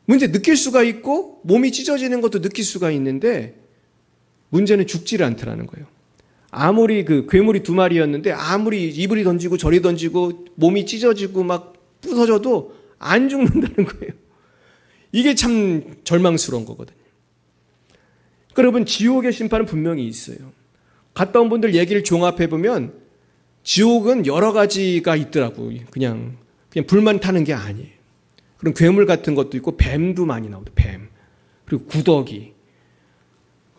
문제 느낄 수가 있고 몸이 찢어지는 것도 느낄 수가 있는데 문제는 죽지를 않더라는 거예요. 아무리 그 괴물이 2마리였는데 아무리 이불이 던지고 저리 던지고 몸이 찢어지고 막 부서져도 안 죽는다는 거예요. 이게 참 절망스러운 거거든요. 여러분 지옥의 심판은 분명히 있어요. 갔다 온 분들 얘기를 종합해보면 지옥은 여러 가지가 있더라고요. 그냥 불만 타는 게 아니에요. 그런 괴물 같은 것도 있고 뱀도 많이 나오고 뱀 그리고 구더기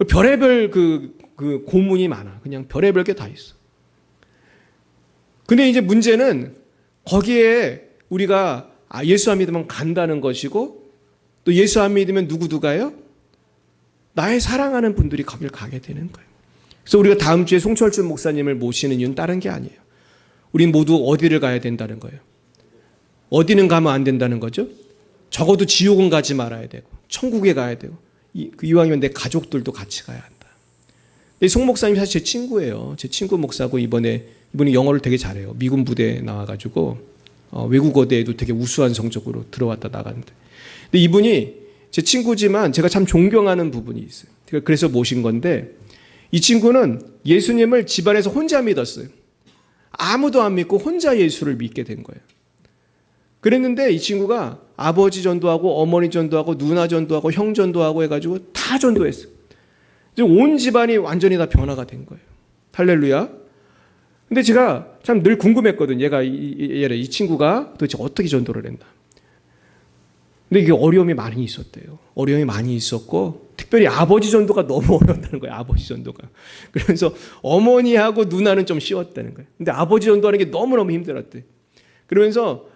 별의별 그 고문이 많아. 그냥 별의별 게 다 있어. 근데 이제 문제는 거기에 우리가 예수 안 믿으면 간다는 것이고 또 예수 안 믿으면 누구 가요? 나의 사랑하는 분들이 거길 가게 되는 거예요. 그래서 우리가 다음 주에 송철준 목사님을 모시는 이유는 다른 게 아니에요. 우린 모두 어디를 가야 된다는 거예요. 어디는 가면 안 된다는 거죠. 적어도 지옥은 가지 말아야 되고 천국에 가야 되고 이왕이면 내 가족들도 같이 가야 한다. 송 목사님 사실 제 친구예요. 제 친구 목사고 이분이 영어를 되게 잘해요. 미군 부대에 나와가지고 외국어대에도 되게 우수한 성적으로 들어왔다 나갔는데 근데 이분이 제 친구지만 제가 참 존경하는 부분이 있어요. 그래서 모신 건데 이 친구는 예수님을 집안에서 혼자 믿었어요. 아무도 안 믿고 혼자 예수를 믿게 된 거예요. 그랬는데 이 친구가 아버지 전도하고 어머니 전도하고 누나 전도하고 형 전도하고 해가지고 다 전도했어요. 온 집안이 완전히 다 변화가 된 거예요. 할렐루야. 근데 제가 참 늘 궁금했거든요. 이 친구가 도대체 어떻게 전도를 했나. 근데 이게 어려움이 많이 있었대요. 어려움이 많이 있었고 특별히 아버지 전도가 너무 어려웠다는 거예요. 아버지 전도가. 그래서 어머니하고 누나는 좀 쉬웠다는 거예요. 근데 아버지 전도하는 게 너무너무 힘들었대. 그러면서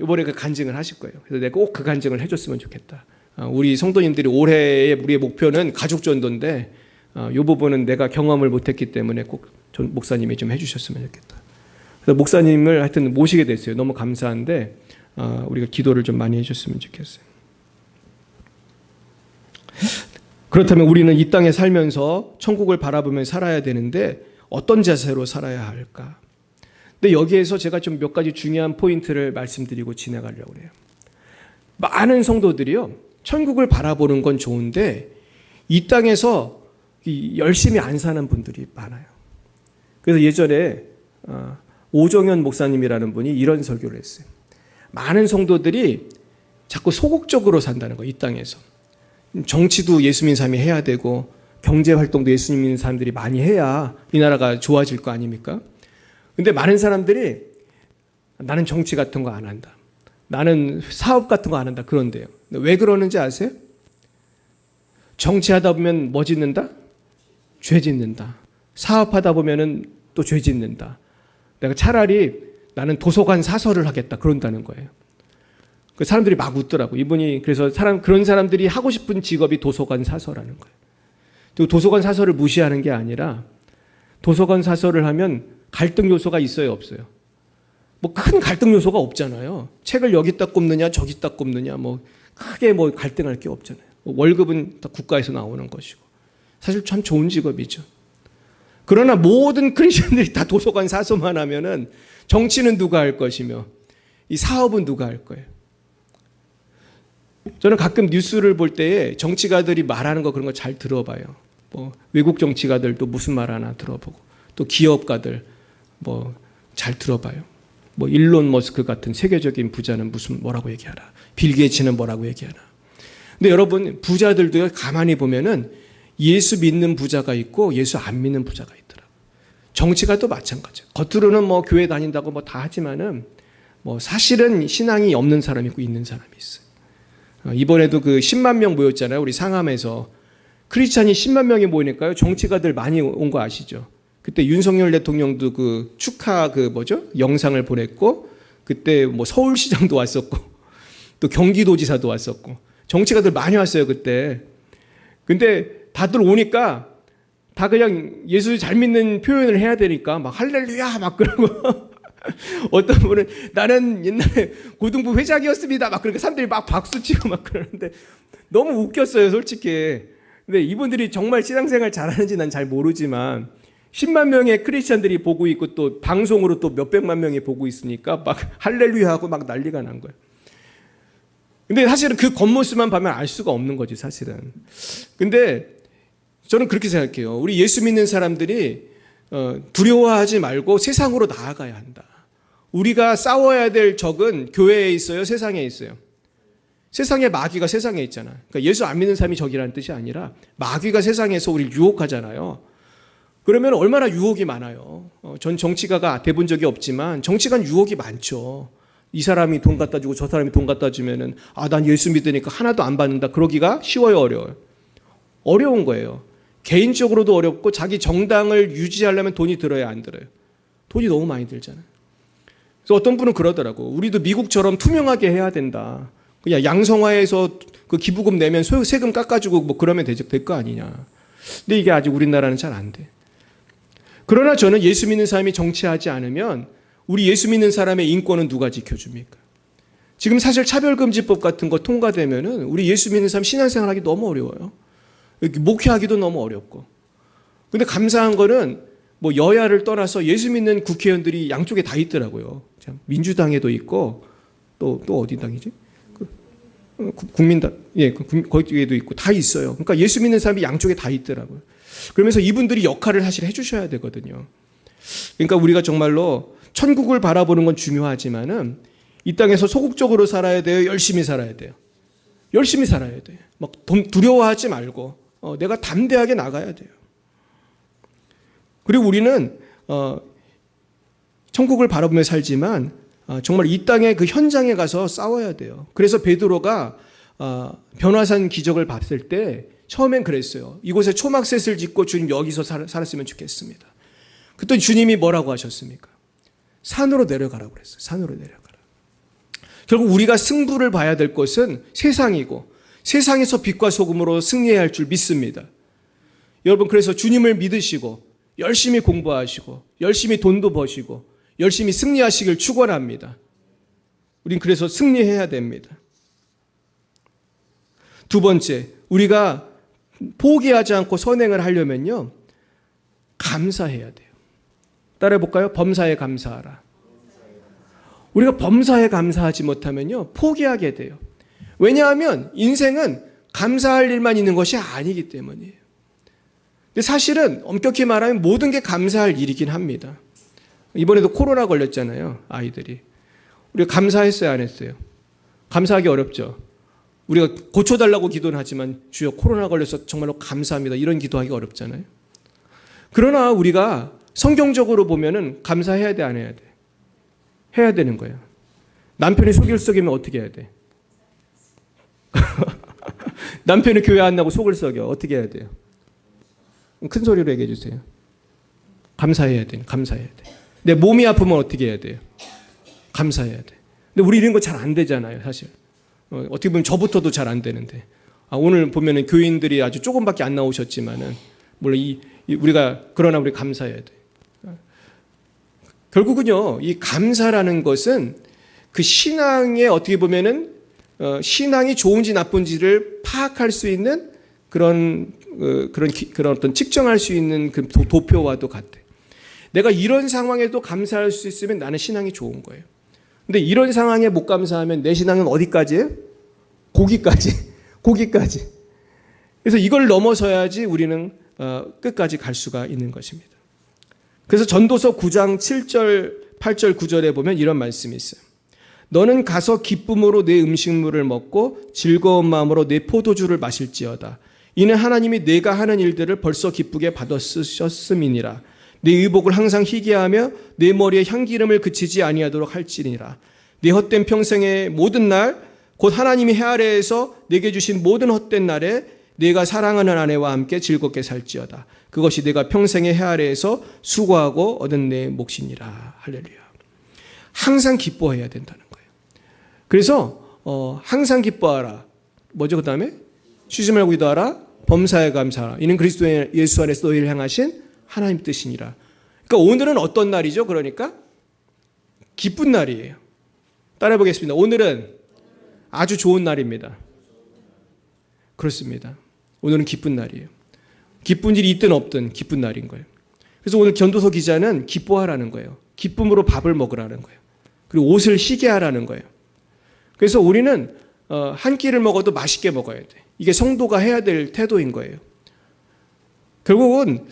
이번에 그 간증을 하실 거예요. 그래서 내가 꼭 그 간증을 해줬으면 좋겠다. 우리 성도님들이 올해의 우리의 목표는 가족 전도인데 이 부분은 내가 경험을 못했기 때문에 꼭 목사님이 좀 해주셨으면 좋겠다. 그래서 목사님을 하여튼 모시게 됐어요. 너무 감사한데 우리가 기도를 좀 많이 해줬으면 좋겠어요. 그렇다면 우리는 이 땅에 살면서 천국을 바라보며 살아야 되는데 어떤 자세로 살아야 할까? 근데 여기에서 제가 좀 몇 가지 중요한 포인트를 말씀드리고 지나가려고 해요. 많은 성도들이요, 천국을 바라보는 건 좋은데 이 땅에서 열심히 안 사는 분들이 많아요. 그래서 예전에 오정현 목사님이라는 분이 이런 설교를 했어요. 많은 성도들이 자꾸 소극적으로 산다는 거예요. 이 땅에서. 정치도 예수 믿는 사람이 해야 되고 경제활동도 예수 믿는 사람들이 많이 해야 이 나라가 좋아질 거 아닙니까? 근데 많은 사람들이 나는 정치 같은 거 안 한다. 나는 사업 같은 거 안 한다. 그런데요. 왜 그러는지 아세요? 정치하다 보면 뭐 짓는다? 죄 짓는다. 사업하다 보면은 또 죄 짓는다. 내가 차라리 나는 도서관 사설을 하겠다. 그런다는 거예요. 그 사람들이 막 웃더라고. 이분이 그래서 그런 사람들이 하고 싶은 직업이 도서관 사설하는 거예요. 그리고 도서관 사설을 무시하는 게 아니라 도서관 사설을 하면 갈등 요소가 있어요, 없어요? 뭐 큰 갈등 요소가 없잖아요. 책을 여기다 꼽느냐 저기다 꼽느냐 뭐 크게 뭐 갈등할 게 없잖아요. 월급은 다 국가에서 나오는 것이고 사실 참 좋은 직업이죠. 그러나 모든 크리스천들이 다 도서관 사서만 하면은 정치는 누가 할 것이며 이 사업은 누가 할 거예요. 저는 가끔 뉴스를 볼 때에 정치가들이 말하는 거 그런 거 잘 들어봐요. 뭐 외국 정치가들 또 무슨 말 하나 들어보고 또 기업가들 뭐 잘 들어봐요. 뭐 일론 머스크 같은 세계적인 부자는 무슨 뭐라고 얘기하나, 빌 게이츠는 뭐라고 얘기하나. 근데 여러분, 부자들도 가만히 보면은 예수 믿는 부자가 있고 예수 안 믿는 부자가 있더라고요. 정치가도 마찬가지예요. 겉으로는 뭐 교회 다닌다고 뭐 다 하지만은 뭐 사실은 신앙이 없는 사람이 있고 있는 사람이 있어요. 이번에도 그 10만 명 모였잖아요. 우리 상암에서. 크리스찬이 10만 명이 모이니까요. 정치가들 많이 온 거 아시죠? 그때 윤석열 대통령도 그 축하 영상을 보냈고, 그때 뭐 서울시장도 왔었고, 또 경기도지사도 왔었고, 정치가들 많이 왔어요, 그때. 근데 다들 오니까 다 그냥 예수 잘 믿는 표현을 해야 되니까 막 할렐루야 막 그러고 어떤 분은 나는 옛날에 고등부 회장이었습니다 막 그러니까 사람들이 막 박수치고 막 그러는데 너무 웃겼어요, 솔직히. 근데 이분들이 정말 신앙생활 잘하는지 난 잘 모르지만 10만 명의 크리스찬들이 보고 있고 또 방송으로 또 몇백만 명이 보고 있으니까 막 할렐루야 하고 막 난리가 난 거예요. 근데 사실은 그 겉모습만 보면 알 수가 없는 거지, 사실은. 근데 저는 그렇게 생각해요. 우리 예수 믿는 사람들이 두려워하지 말고 세상으로 나아가야 한다. 우리가 싸워야 될 적은 교회에 있어요, 세상에 있어요? 세상에 마귀가 세상에 있잖아. 그러니까 예수 안 믿는 사람이 적이라는 뜻이 아니라 마귀가 세상에서 우리를 유혹하잖아요. 그러면 얼마나 유혹이 많아요. 전 정치가가 돼본 적이 없지만 정치가는 유혹이 많죠. 이 사람이 돈 갖다 주고 저 사람이 돈 갖다 주면은 난 예수 믿으니까 하나도 안 받는다. 그러기가 쉬워요, 어려워요? 어려운 거예요. 개인적으로도 어렵고 자기 정당을 유지하려면 돈이 들어야 안 들어요. 돈이 너무 많이 들잖아요. 그래서 어떤 분은 그러더라고. 우리도 미국처럼 투명하게 해야 된다. 그냥 양성화해서 그 기부금 내면 세금 깎아주고 뭐 그러면 될 거 아니냐. 근데 이게 아직 우리나라는 잘 안 돼. 그러나 저는 예수 믿는 사람이 정치하지 않으면 우리 예수 믿는 사람의 인권은 누가 지켜줍니까? 지금 사실 차별금지법 같은 거 통과되면은 우리 예수 믿는 사람 신앙생활하기 너무 어려워요. 목회하기도 너무 어렵고. 근데 감사한 거는 뭐 여야를 떠나서 예수 믿는 국회의원들이 양쪽에 다 있더라고요. 민주당에도 있고 또 어디 당이지? 국민당, 거기에도 있고 다 있어요. 그러니까 예수 믿는 사람이 양쪽에 다 있더라고요. 그러면서 이분들이 역할을 사실 해주셔야 되거든요. 그러니까 우리가 정말로 천국을 바라보는 건 중요하지만은 이 땅에서 소극적으로 살아야 돼요? 열심히 살아야 돼요? 열심히 살아야 돼요. 막 두려워하지 말고 내가 담대하게 나가야 돼요. 그리고 우리는 천국을 바라보며 살지만 정말 이 땅의 그 현장에 가서 싸워야 돼요. 그래서 베드로가 변화산 기적을 봤을 때 처음엔 그랬어요. 이곳에 초막셋을 짓고 주님 여기서 살았으면 좋겠습니다. 그랬더니 주님이 뭐라고 하셨습니까? 산으로 내려가라고 그랬어요. 산으로 내려가라. 결국 우리가 승부를 봐야 될 것은 세상이고 세상에서 빛과 소금으로 승리해야 할 줄 믿습니다. 여러분, 그래서 주님을 믿으시고 열심히 공부하시고 열심히 돈도 버시고 열심히 승리하시길 축원합니다. 우린 그래서 승리해야 됩니다. 두 번째, 우리가 포기하지 않고 선행을 하려면요, 감사해야 돼요. 따라해 볼까요? 범사에 감사하라. 우리가 범사에 감사하지 못하면요, 포기하게 돼요. 왜냐하면 인생은 감사할 일만 있는 것이 아니기 때문이에요. 근데 사실은 엄격히 말하면 모든 게 감사할 일이긴 합니다. 이번에도 코로나 걸렸잖아요, 아이들이. 우리가 감사했어요, 안 했어요? 감사하기 어렵죠. 우리가 고쳐달라고 기도는 하지만 주여 코로나 걸려서 정말로 감사합니다, 이런 기도하기 어렵잖아요. 그러나 우리가 성경적으로 보면은 감사해야 돼, 안 해야 돼? 해야 되는 거예요. 남편이 속일 썩이면 어떻게 해야 돼? 남편이 교회 안 나고 속을 썩여, 어떻게 해야 돼요? 큰 소리로 얘기해 주세요. 감사해야 돼, 감사해야 돼. 내 몸이 아프면 어떻게 해야 돼요? 감사해야 돼. 근데 우리 이런 거 잘 안 되잖아요, 사실. 어떻게 보면 저부터도 잘 안 되는데. 오늘 보면은 교인들이 아주 조금밖에 안 나오셨지만은, 물론 그러나 우리 감사해야 돼. 결국은요, 이 감사라는 것은 그 신앙의 어떻게 보면은, 신앙이 좋은지 나쁜지를 파악할 수 있는 그런 어떤 측정할 수 있는 그 도표와도 같아. 내가 이런 상황에도 감사할 수 있으면 나는 신앙이 좋은 거예요. 근데 이런 상황에 못 감사하면 내 신앙은 어디까지예요? 고기까지. 그래서 이걸 넘어서야지 우리는 끝까지 갈 수가 있는 것입니다. 그래서 전도서 9장 7절 8절 9절에 보면 이런 말씀이 있어요. 너는 가서 기쁨으로 내 음식물을 먹고 즐거운 마음으로 내 포도주를 마실지어다. 이는 하나님이 내가 하는 일들을 벌써 기쁘게 받았으셨음이니라. 내 의복을 항상 희게하며 내 머리에 향기름을 그치지 아니하도록 할지니라. 내 헛된 평생의 모든 날 곧 하나님이 해 아래에서 내게 주신 모든 헛된 날에 내가 사랑하는 아내와 함께 즐겁게 살지어다. 그것이 내가 평생의 해 아래에서 수고하고 얻은 내 몫이니라. 할렐루야. 항상 기뻐해야 된다는 거예요. 그래서 항상 기뻐하라. 뭐죠? 그 다음에 쉬지 말고 기도하라. 범사에 감사하라. 이는 그리스도 예수 안에서 너희를 향하신 하나님 뜻이니라. 그러니까 오늘은 어떤 날이죠? 그러니까 기쁜 날이에요. 따라해 보겠습니다. 오늘은 아주 좋은 날입니다. 그렇습니다. 오늘은 기쁜 날이에요. 기쁜 일이 있든 없든 기쁜 날인 거예요. 그래서 오늘 전도서 기자는 기뻐하라는 거예요. 기쁨으로 밥을 먹으라는 거예요. 그리고 옷을 희게 하라는 거예요. 그래서 우리는 한 끼를 먹어도 맛있게 먹어야 돼. 이게 성도가 해야 될 태도인 거예요. 결국은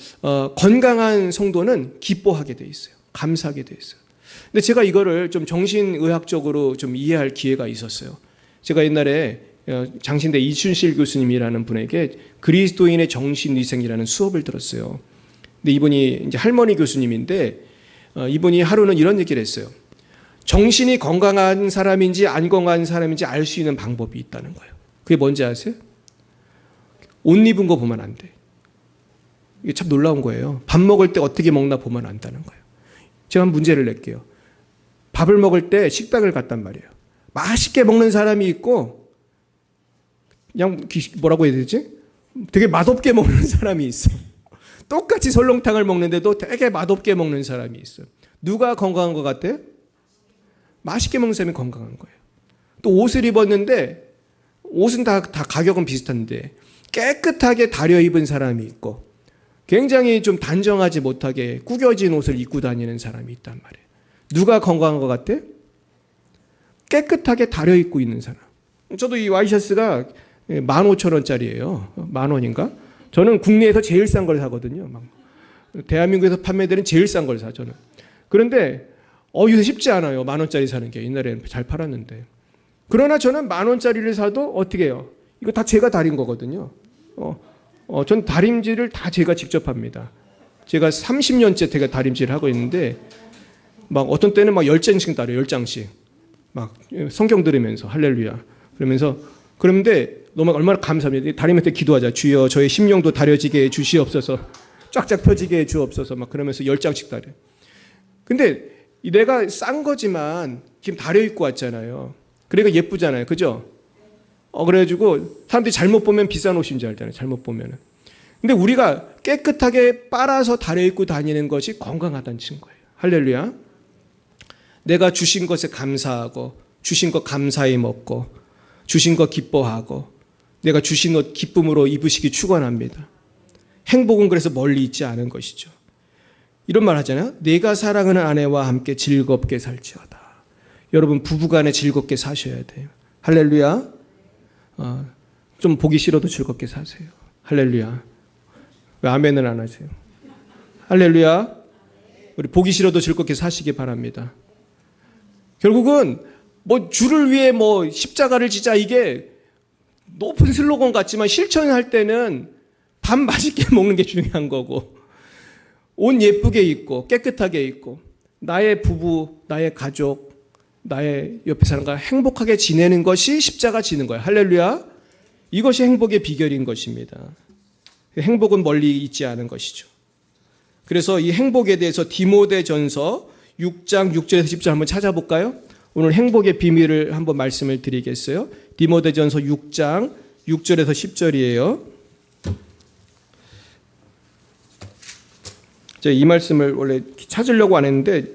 건강한 성도는 기뻐하게 돼 있어요. 감사하게 돼 있어요. 근데 제가 이거를 좀 정신의학적으로 좀 이해할 기회가 있었어요. 제가 옛날에 장신대 이춘실 교수님이라는 분에게 그리스도인의 정신위생이라는 수업을 들었어요. 근데 이분이 이제 할머니 교수님인데 이분이 하루는 이런 얘기를 했어요. 정신이 건강한 사람인지 안 건강한 사람인지 알 수 있는 방법이 있다는 거예요. 그게 뭔지 아세요? 옷 입은 거 보면 안 돼. 이게 참 놀라운 거예요. 밥 먹을 때 어떻게 먹나 보면 안다는 거예요. 제가 한 문제를 낼게요. 밥을 먹을 때 식당을 갔단 말이에요. 맛있게 먹는 사람이 있고 그냥 뭐라고 해야 되지? 되게 맛없게 먹는 사람이 있어. 똑같이 설렁탕을 먹는데도 되게 맛없게 먹는 사람이 있어. 누가 건강한 것 같아요? 맛있게 먹는 사람이 건강한 거예요. 또 옷을 입었는데 옷은 다 가격은 비슷한데 깨끗하게 다려 입은 사람이 있고 굉장히 좀 단정하지 못하게 구겨진 옷을 입고 다니는 사람이 있단 말이에요. 누가 건강한 것 같아? 깨끗하게 다려 입고 있는 사람. 저도 이 와이셔츠가 15,000원짜리예요. 10,000원인가? 저는 국내에서 제일 싼 걸 사거든요. 대한민국에서 판매되는 제일 싼 걸 사, 저는. 그런데 요새 쉽지 않아요. 10,000원짜리 사는 게. 옛날에는 잘 팔았는데. 그러나 저는 10,000원짜리를 사도 어떻게 해요? 이거 다 제가 다린 거거든요. 전 다림질을 다 제가 직접 합니다. 제가 30년째 제가 다림질을 하고 있는데 막 어떤 때는 막 10장씩 다려요. 10장씩. 막 성경 들으면서 할렐루야. 그러면서 그런데 너무 얼마나 감사합니다. 다림할 때 기도하자. 주여 저의 심령도 다려지게 해 주시옵소서. 쫙쫙 펴지게 해 주옵소서. 막 그러면서 10장씩 다려. 근데 내가 싼 거지만 지금 다려 입고 왔잖아요. 그러니까 예쁘잖아요. 그죠? 그래가지고 사람들이 잘못 보면 비싼 옷인 줄 알잖아요. 잘못 보면은. 근데 우리가 깨끗하게 빨아서 다려 입고 다니는 것이 건강하다는 거예요. 할렐루야. 내가 주신 것에 감사하고 주신 것 감사히 먹고 주신 것 기뻐하고 내가 주신 옷 기쁨으로 입으시기 축원합니다. 행복은 그래서 멀리 있지 않은 것이죠. 이런 말 하잖아요. 내가 사랑하는 아내와 함께 즐겁게 살지어다. 여러분 부부간에 즐겁게 사셔야 돼요. 할렐루야. 좀 보기 싫어도 즐겁게 사세요. 할렐루야. 왜 아멘을 안 하세요? 할렐루야. 우리 보기 싫어도 즐겁게 사시기 바랍니다. 결국은 뭐 주를 위해 뭐 십자가를 지자 이게 높은 슬로건 같지만 실천할 때는 밥 맛있게 먹는 게 중요한 거고 옷 예쁘게 입고 깨끗하게 입고 나의 부부, 나의 가족, 나의 옆에 사람과 행복하게 지내는 것이 십자가 지는 거예요. 할렐루야. 이것이 행복의 비결인 것입니다. 행복은 멀리 있지 않은 것이죠. 그래서 이 행복에 대해서 디모데전서 6장 6절에서 10절 한번 찾아볼까요? 오늘 행복의 비밀을 한번 말씀을 드리겠어요. 디모데전서 6장 6절에서 10절이에요. 제가 이 말씀을 원래 찾으려고 안 했는데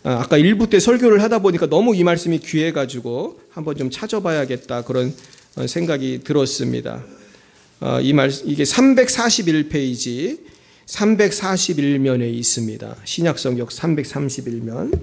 아까 1부 때 설교를 하다 보니까 너무 이 말씀이 귀해가지고 한번 좀 찾아봐야겠다 그런 생각이 들었습니다. 이게 341페이지 341면에 있습니다. 신약성경 331면.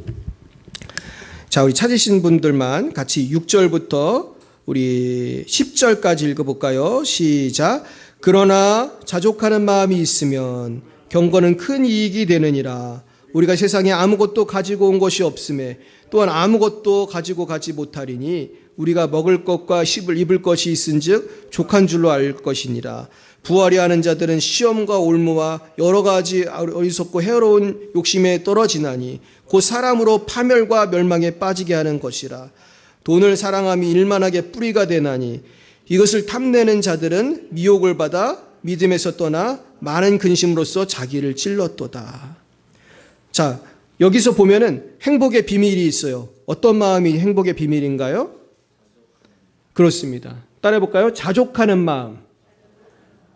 자, 우리 찾으신 분들만 같이 6절부터 우리 10절까지 읽어볼까요? 시작. 그러나 자족하는 마음이 있으면 경건은 큰 이익이 되느니라. 우리가 세상에 아무것도 가지고 온 것이 없음에 또한 아무것도 가지고 가지 못하리니 우리가 먹을 것과 입을 것이 있은즉 족한 줄로 알 것이니라. 부활이 하는 자들은 시험과 올무와 여러 가지 어리석고 해로운 욕심에 떨어지나니 곧 사람으로 파멸과 멸망에 빠지게 하는 것이라. 돈을 사랑함이 일만하게 뿌리가 되나니 이것을 탐내는 자들은 미혹을 받아 믿음에서 떠나 많은 근심으로써 자기를 찔렀도다. 자, 여기서 보면은 행복의 비밀이 있어요. 어떤 마음이 행복의 비밀인가요? 그렇습니다. 따라해볼까요? 자족하는 마음.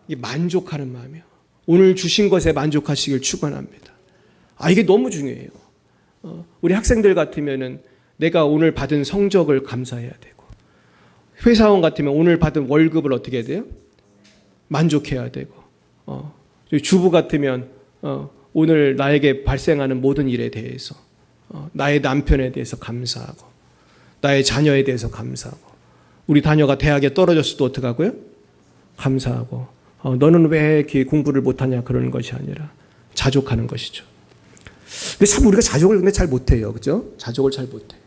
이 만족하는 마음이요. 오늘 주신 것에 만족하시길 축원합니다. 이게 너무 중요해요. 우리 학생들 같으면은 내가 오늘 받은 성적을 감사해야 되고, 회사원 같으면 오늘 받은 월급을 어떻게 해야 돼요? 만족해야 되고, 주부 같으면 오늘 나에게 발생하는 모든 일에 대해서, 나의 남편에 대해서 감사하고, 나의 자녀에 대해서 감사하고, 우리 자녀가 대학에 떨어졌을 때 어떻게 하고요? 감사하고, 너는 왜 이렇게 공부를 못하냐 그러는 것이 아니라 자족하는 것이죠. 근데 참 우리가 자족을 근데 잘 못해요. 그죠? 자족을 잘 못해요.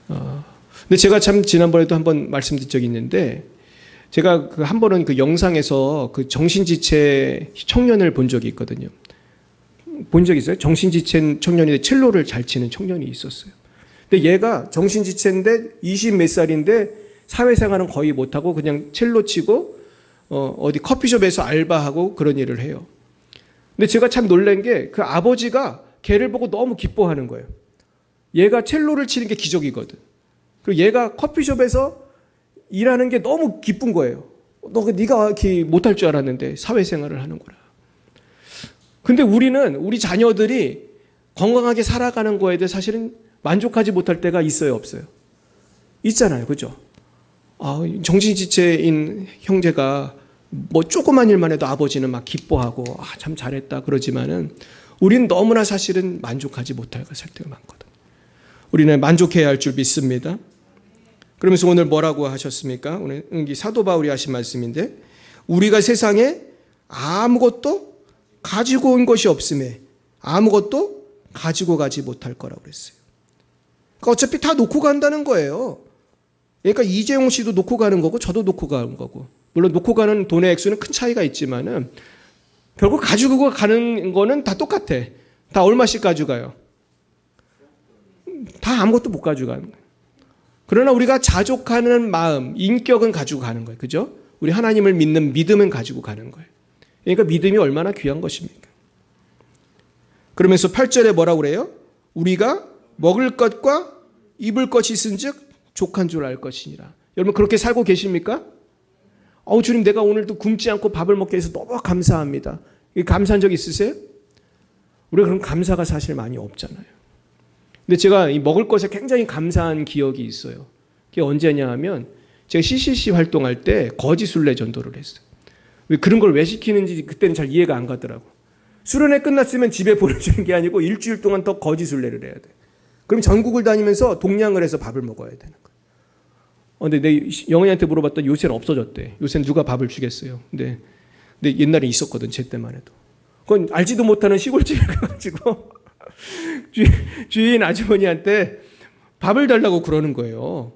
근데 제가 참 지난번에도 한번 말씀드린 적이 있는데, 제가 한 번은 그 영상에서 그 정신지체 청년을 본 적이 있거든요. 본 적 있어요? 정신지체 청년인데 첼로를 잘 치는 청년이 있었어요. 근데 얘가 정신지체인데 20 몇 살인데 사회생활은 거의 못하고 그냥 첼로 치고 어디 커피숍에서 알바하고 그런 일을 해요. 근데 제가 참 놀란 게 그 아버지가 걔를 보고 너무 기뻐하는 거예요. 얘가 첼로를 치는 게 기적이거든. 그리고 얘가 커피숍에서 일하는 게 너무 기쁜 거예요. 네가 이렇게 못할 줄 알았는데 사회생활을 하는구나. 근데 우리 자녀들이 건강하게 살아가는 거에 대해 사실은 만족하지 못할 때가 있어요, 없어요? 있잖아요, 그죠? 정신지체인 형제가 뭐 조그만 일만 해도 아버지는 막 기뻐하고 참 잘했다 그러지만은 우리는 너무나 사실은 만족하지 못하고 살 때가 많거든. 우리는 만족해야 할 줄 믿습니다. 그러면서 오늘 뭐라고 하셨습니까? 오늘 사도 바울이 하신 말씀인데, 우리가 세상에 아무것도 가지고 온 것이 없음에 아무것도 가지고 가지 못할 거라고 그랬어요. 그러니까 어차피 다 놓고 간다는 거예요. 그러니까 이재용 씨도 놓고 가는 거고 저도 놓고 가는 거고, 물론 놓고 가는 돈의 액수는 큰 차이가 있지만은 결국 가지고 가는 거는 다 똑같아. 다 얼마씩 가져가요? 다 아무것도 못 가져가는 거예요. 그러나 우리가 자족하는 마음, 인격은 가지고 가는 거예요. 그죠? 우리 하나님을 믿는 믿음은 가지고 가는 거예요. 그러니까 믿음이 얼마나 귀한 것입니까? 그러면서 8절에 뭐라고 그래요? 우리가 먹을 것과 입을 것이 있은즉 족한 줄 알 것이니라. 여러분 그렇게 살고 계십니까? 주님 내가 오늘도 굶지 않고 밥을 먹게 해서 너무 감사합니다. 감사한 적 있으세요? 우리가 그럼 감사가 사실 많이 없잖아요. 근데 제가 이 먹을 것에 굉장히 감사한 기억이 있어요. 그게 언제냐 하면 제가 CCC 활동할 때 거지순례 전도를 했어요. 왜 그런 걸 왜 시키는지 그때는 잘 이해가 안 가더라고. 수련회 끝났으면 집에 보내주는 게 아니고 일주일 동안 더 거지순례를 해야 돼. 그럼 전국을 다니면서 동냥을 해서 밥을 먹어야 되는 거예요. 근데 내 영은이한테 물어봤더니 요새는 없어졌대. 요새는 누가 밥을 주겠어요. 근데 옛날에 있었거든, 제 때만 해도. 그건 알지도 못하는 시골집에 가가지고 주인 아주머니한테 밥을 달라고 그러는 거예요.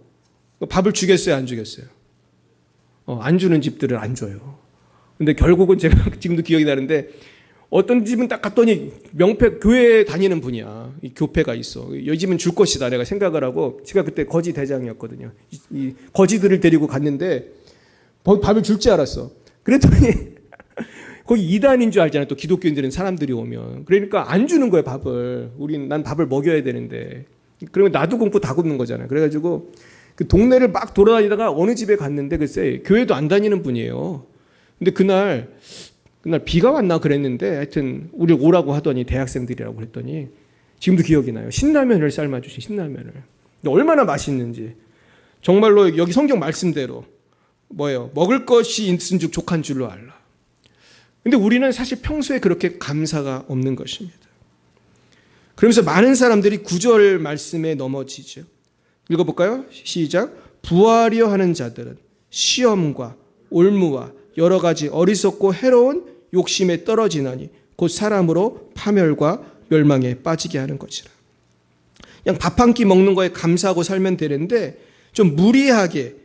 밥을 주겠어요, 안 주겠어요? 안 주는 집들은 안 줘요. 근데 결국은 제가 지금도 기억이 나는데 어떤 집은 딱 갔더니 명패 교회에 다니는 분이야. 이 교패가 있어. 이 집은 줄 것이다. 내가 생각을 하고, 제가 그때 거지 대장이었거든요. 이 거지들을 데리고 갔는데 밥을 줄 줄 알았어. 그랬더니 거기 이단인 줄 알잖아요. 또 기독교인들은 사람들이 오면. 그러니까 안 주는 거예요, 밥을. 난 밥을 먹여야 되는데. 그러면 나도 굶고 다 굶는 거잖아요. 그래가지고 그 동네를 막 돌아다니다가 어느 집에 갔는데 글쎄 교회도 안 다니는 분이에요. 근데 그날 비가 왔나 그랬는데 하여튼 우리 오라고 하더니 대학생들이라고 그랬더니 지금도 기억이 나요. 신라면을 삶아주신 신라면을. 근데 얼마나 맛있는지. 정말로 여기 성경 말씀대로 뭐예요? 먹을 것이 있은즉 족한 줄로 알라. 근데 우리는 사실 평소에 그렇게 감사가 없는 것입니다. 그러면서 많은 사람들이 9절 말씀에 넘어지죠. 읽어볼까요? 시작. 부하려 하는 자들은 시험과 올무와 여러 가지 어리석고 해로운 욕심에 떨어지나니 곧 사람으로 파멸과 멸망에 빠지게 하는 것이라. 그냥 밥 한 끼 먹는 거에 감사하고 살면 되는데 좀 무리하게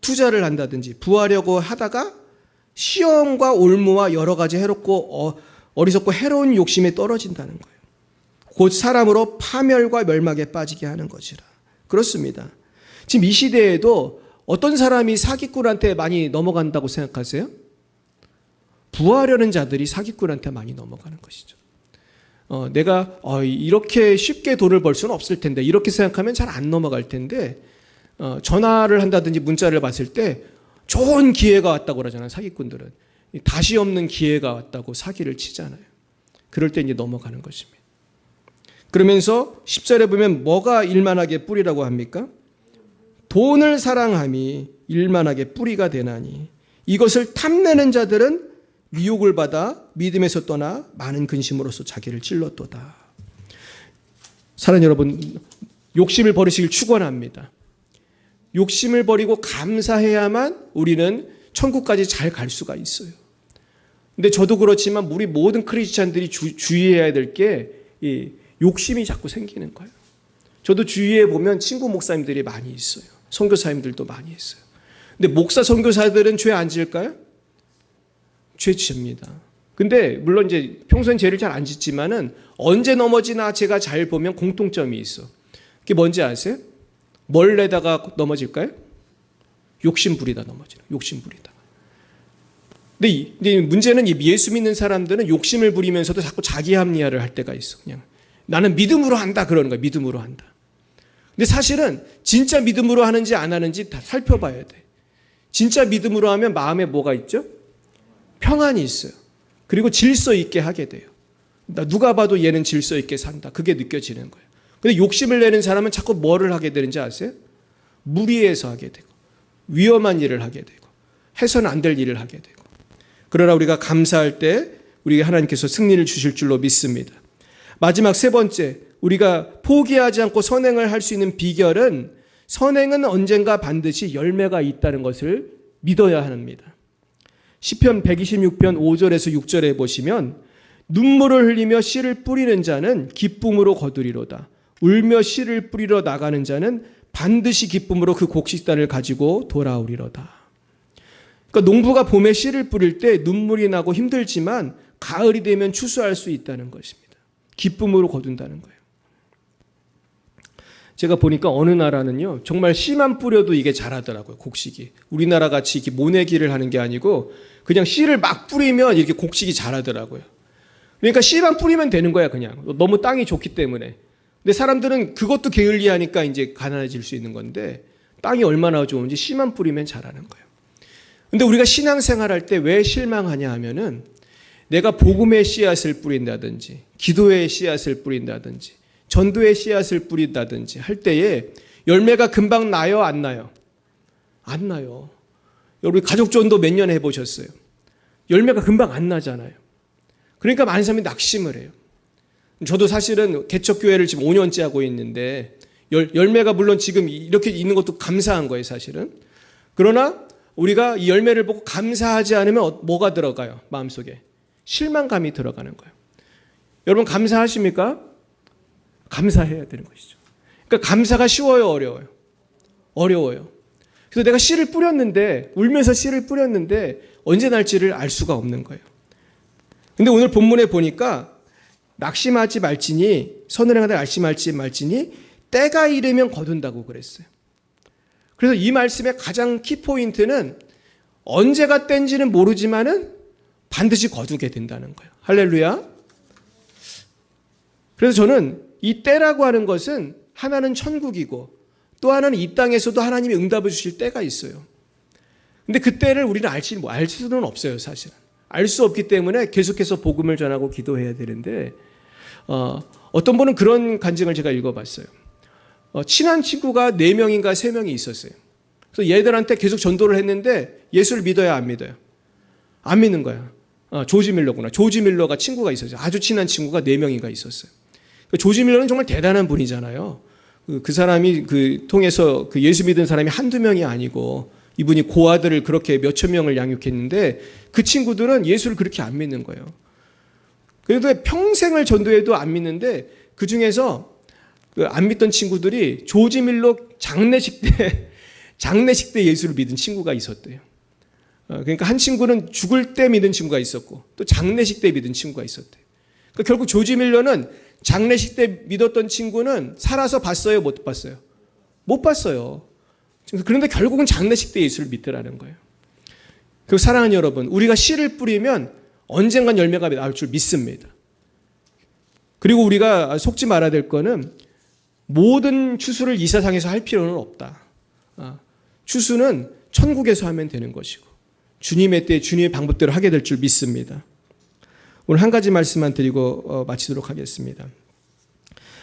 투자를 한다든지 부하려고 하다가 시험과 올무와 여러 가지 해롭고 어리석고 해로운 욕심에 떨어진다는 거예요. 곧 사람으로 파멸과 멸망에 빠지게 하는 것이라. 그렇습니다. 지금 이 시대에도 어떤 사람이 사기꾼한테 많이 넘어간다고 생각하세요? 부하려는 자들이 사기꾼한테 많이 넘어가는 것이죠. 내가 이렇게 쉽게 돈을 벌 수는 없을 텐데 이렇게 생각하면 잘 안 넘어갈 텐데 전화를 한다든지 문자를 봤을 때 좋은 기회가 왔다고 그러잖아요. 사기꾼들은 다시 없는 기회가 왔다고 사기를 치잖아요. 그럴 때 이제 넘어가는 것입니다. 그러면서 10절에 보면 뭐가 일만하게 뿌리라고 합니까? 돈을 사랑함이 일만하게 뿌리가 되나니 이것을 탐내는 자들은 미혹을 받아 믿음에서 떠나 많은 근심으로써 자기를 찔렀도다. 사랑하는 여러분, 욕심을 버리시길 축원합니다. 욕심을 버리고 감사해야만 우리는 천국까지 잘 갈 수가 있어요. 근데 저도 그렇지만 우리 모든 크리스찬들이 주의해야 될 게 욕심이 자꾸 생기는 거예요. 저도 주위에 보면 친구 목사님들이 많이 있어요. 선교사님들도 많이 있어요. 근데 목사 선교사들은 죄 안 지을까요? 죄 짓습니다. 근데 물론 이제 평소엔 죄를 잘 안 짓지만은 언제 넘어지나 제가 잘 보면 공통점이 있어. 그게 뭔지 아세요? 뭘 내다가 넘어질까요? 욕심 부리다 넘어지는. 욕심 부리다. 근데 문제는 예수 믿는 사람들은 욕심을 부리면서도 자꾸 자기 합리화를 할 때가 있어. 그냥 나는 믿음으로 한다 그러는 거야. 믿음으로 한다. 근데 사실은 진짜 믿음으로 하는지 안 하는지 다 살펴봐야 돼. 진짜 믿음으로 하면 마음에 뭐가 있죠? 평안이 있어요. 그리고 질서 있게 하게 돼요. 누가 봐도 얘는 질서 있게 산다. 그게 느껴지는 거예요. 근데 욕심을 내는 사람은 자꾸 뭐를 하게 되는지 아세요? 무리해서 하게 되고 위험한 일을 하게 되고 해서는 안 될 일을 하게 되고. 그러나 우리가 감사할 때 우리 하나님께서 승리를 주실 줄로 믿습니다. 마지막 세 번째, 우리가 포기하지 않고 선행을 할 수 있는 비결은 선행은 언젠가 반드시 열매가 있다는 것을 믿어야 합니다. 시편 126편 5절에서 6절에 보시면 눈물을 흘리며 씨를 뿌리는 자는 기쁨으로 거두리로다. 울며 씨를 뿌리러 나가는 자는 반드시 기쁨으로 그 곡식단을 가지고 돌아오리로다. 그러니까 농부가 봄에 씨를 뿌릴 때 눈물이 나고 힘들지만 가을이 되면 추수할 수 있다는 것입니다. 기쁨으로 거둔다는 거예요. 제가 보니까 어느 나라는요, 정말 씨만 뿌려도 이게 자라더라고요, 곡식이. 우리나라 같이 이렇게 모내기를 하는 게 아니고 그냥 씨를 막 뿌리면 이렇게 곡식이 자라더라고요. 그러니까 씨만 뿌리면 되는 거야, 그냥. 너무 땅이 좋기 때문에. 근데 사람들은 그것도 게을리하니까 이제 가난해질 수 있는 건데 땅이 얼마나 좋은지 씨만 뿌리면 자라는 거예요. 근데 우리가 신앙생활 할 때 왜 실망하냐 하면은 내가 복음의 씨앗을 뿌린다든지 기도의 씨앗을 뿌린다든지 전도의 씨앗을 뿌린다든지 할 때에 열매가 금방 나요, 안 나요? 안 나요. 여러분 가족 전도 몇 년 해보셨어요? 열매가 금방 안 나잖아요. 그러니까 많은 사람이 낙심을 해요. 저도 사실은 개척교회를 지금 5년째 하고 있는데 열매가 물론 지금 이렇게 있는 것도 감사한 거예요, 사실은. 그러나 우리가 이 열매를 보고 감사하지 않으면 뭐가 들어가요? 마음속에 실망감이 들어가는 거예요. 여러분 감사하십니까? 감사해야 되는 것이죠. 그러니까 감사가 쉬워요, 어려워요? 어려워요. 그래서 내가 씨를 뿌렸는데 울면서 씨를 뿌렸는데 언제 날지를 알 수가 없는 거예요. 근데 오늘 본문에 보니까 낙심하지 말지니 선을 행하되 낙심하지 말지니 때가 이르면 거둔다고 그랬어요. 그래서 이 말씀의 가장 키포인트는 언제가 때인지는 모르지만은 반드시 거두게 된다는 거예요. 할렐루야. 그래서 저는 이 때라고 하는 것은 하나는 천국이고 또 하나는 이 땅에서도 하나님이 응답을 주실 때가 있어요. 근데 그 때를 우리는 알 수는 없어요, 사실은. 알 수 없기 때문에 계속해서 복음을 전하고 기도해야 되는데 어떤 분은 그런 간증을 제가 읽어봤어요. 친한 친구가 4명인가 3명이 있었어요. 그래서 얘들한테 계속 전도를 했는데 예수를 믿어야 안 믿어요? 안 믿는 거야. 조지 밀러구나. 조지 밀러가 친구가 있었어요. 아주 친한 친구가 4명인가 있었어요. 조지 밀러는 정말 대단한 분이잖아요. 그 사람이 통해서 예수 믿은 사람이 한두 명이 아니고 이분이 고아들을 그렇게 몇천 명을 양육했는데 그 친구들은 예수를 그렇게 안 믿는 거예요. 그런데 평생을 전도해도 안 믿는데 그 중에서 안 믿던 친구들이 조지 밀러 장례식 때 예수를 믿은 친구가 있었대요. 그러니까 한 친구는 죽을 때 믿은 친구가 있었고 또 장례식 때 믿은 친구가 있었대요. 그러니까 결국 조지 밀러는 장례식 때 믿었던 친구는 살아서 봤어요? 못 봤어요? 못 봤어요. 그런데 결국은 장례식 때 예수를 믿더라는 거예요. 그리고 사랑하는 여러분, 우리가 씨를 뿌리면 언젠간 열매가 나올 줄 믿습니다. 그리고 우리가 속지 말아야 될 거는 모든 추수를 이 세상에서 할 필요는 없다. 추수는 천국에서 하면 되는 것이고 주님의 때 주님의 방법대로 하게 될 줄 믿습니다. 오늘 한 가지 말씀만 드리고 마치도록 하겠습니다.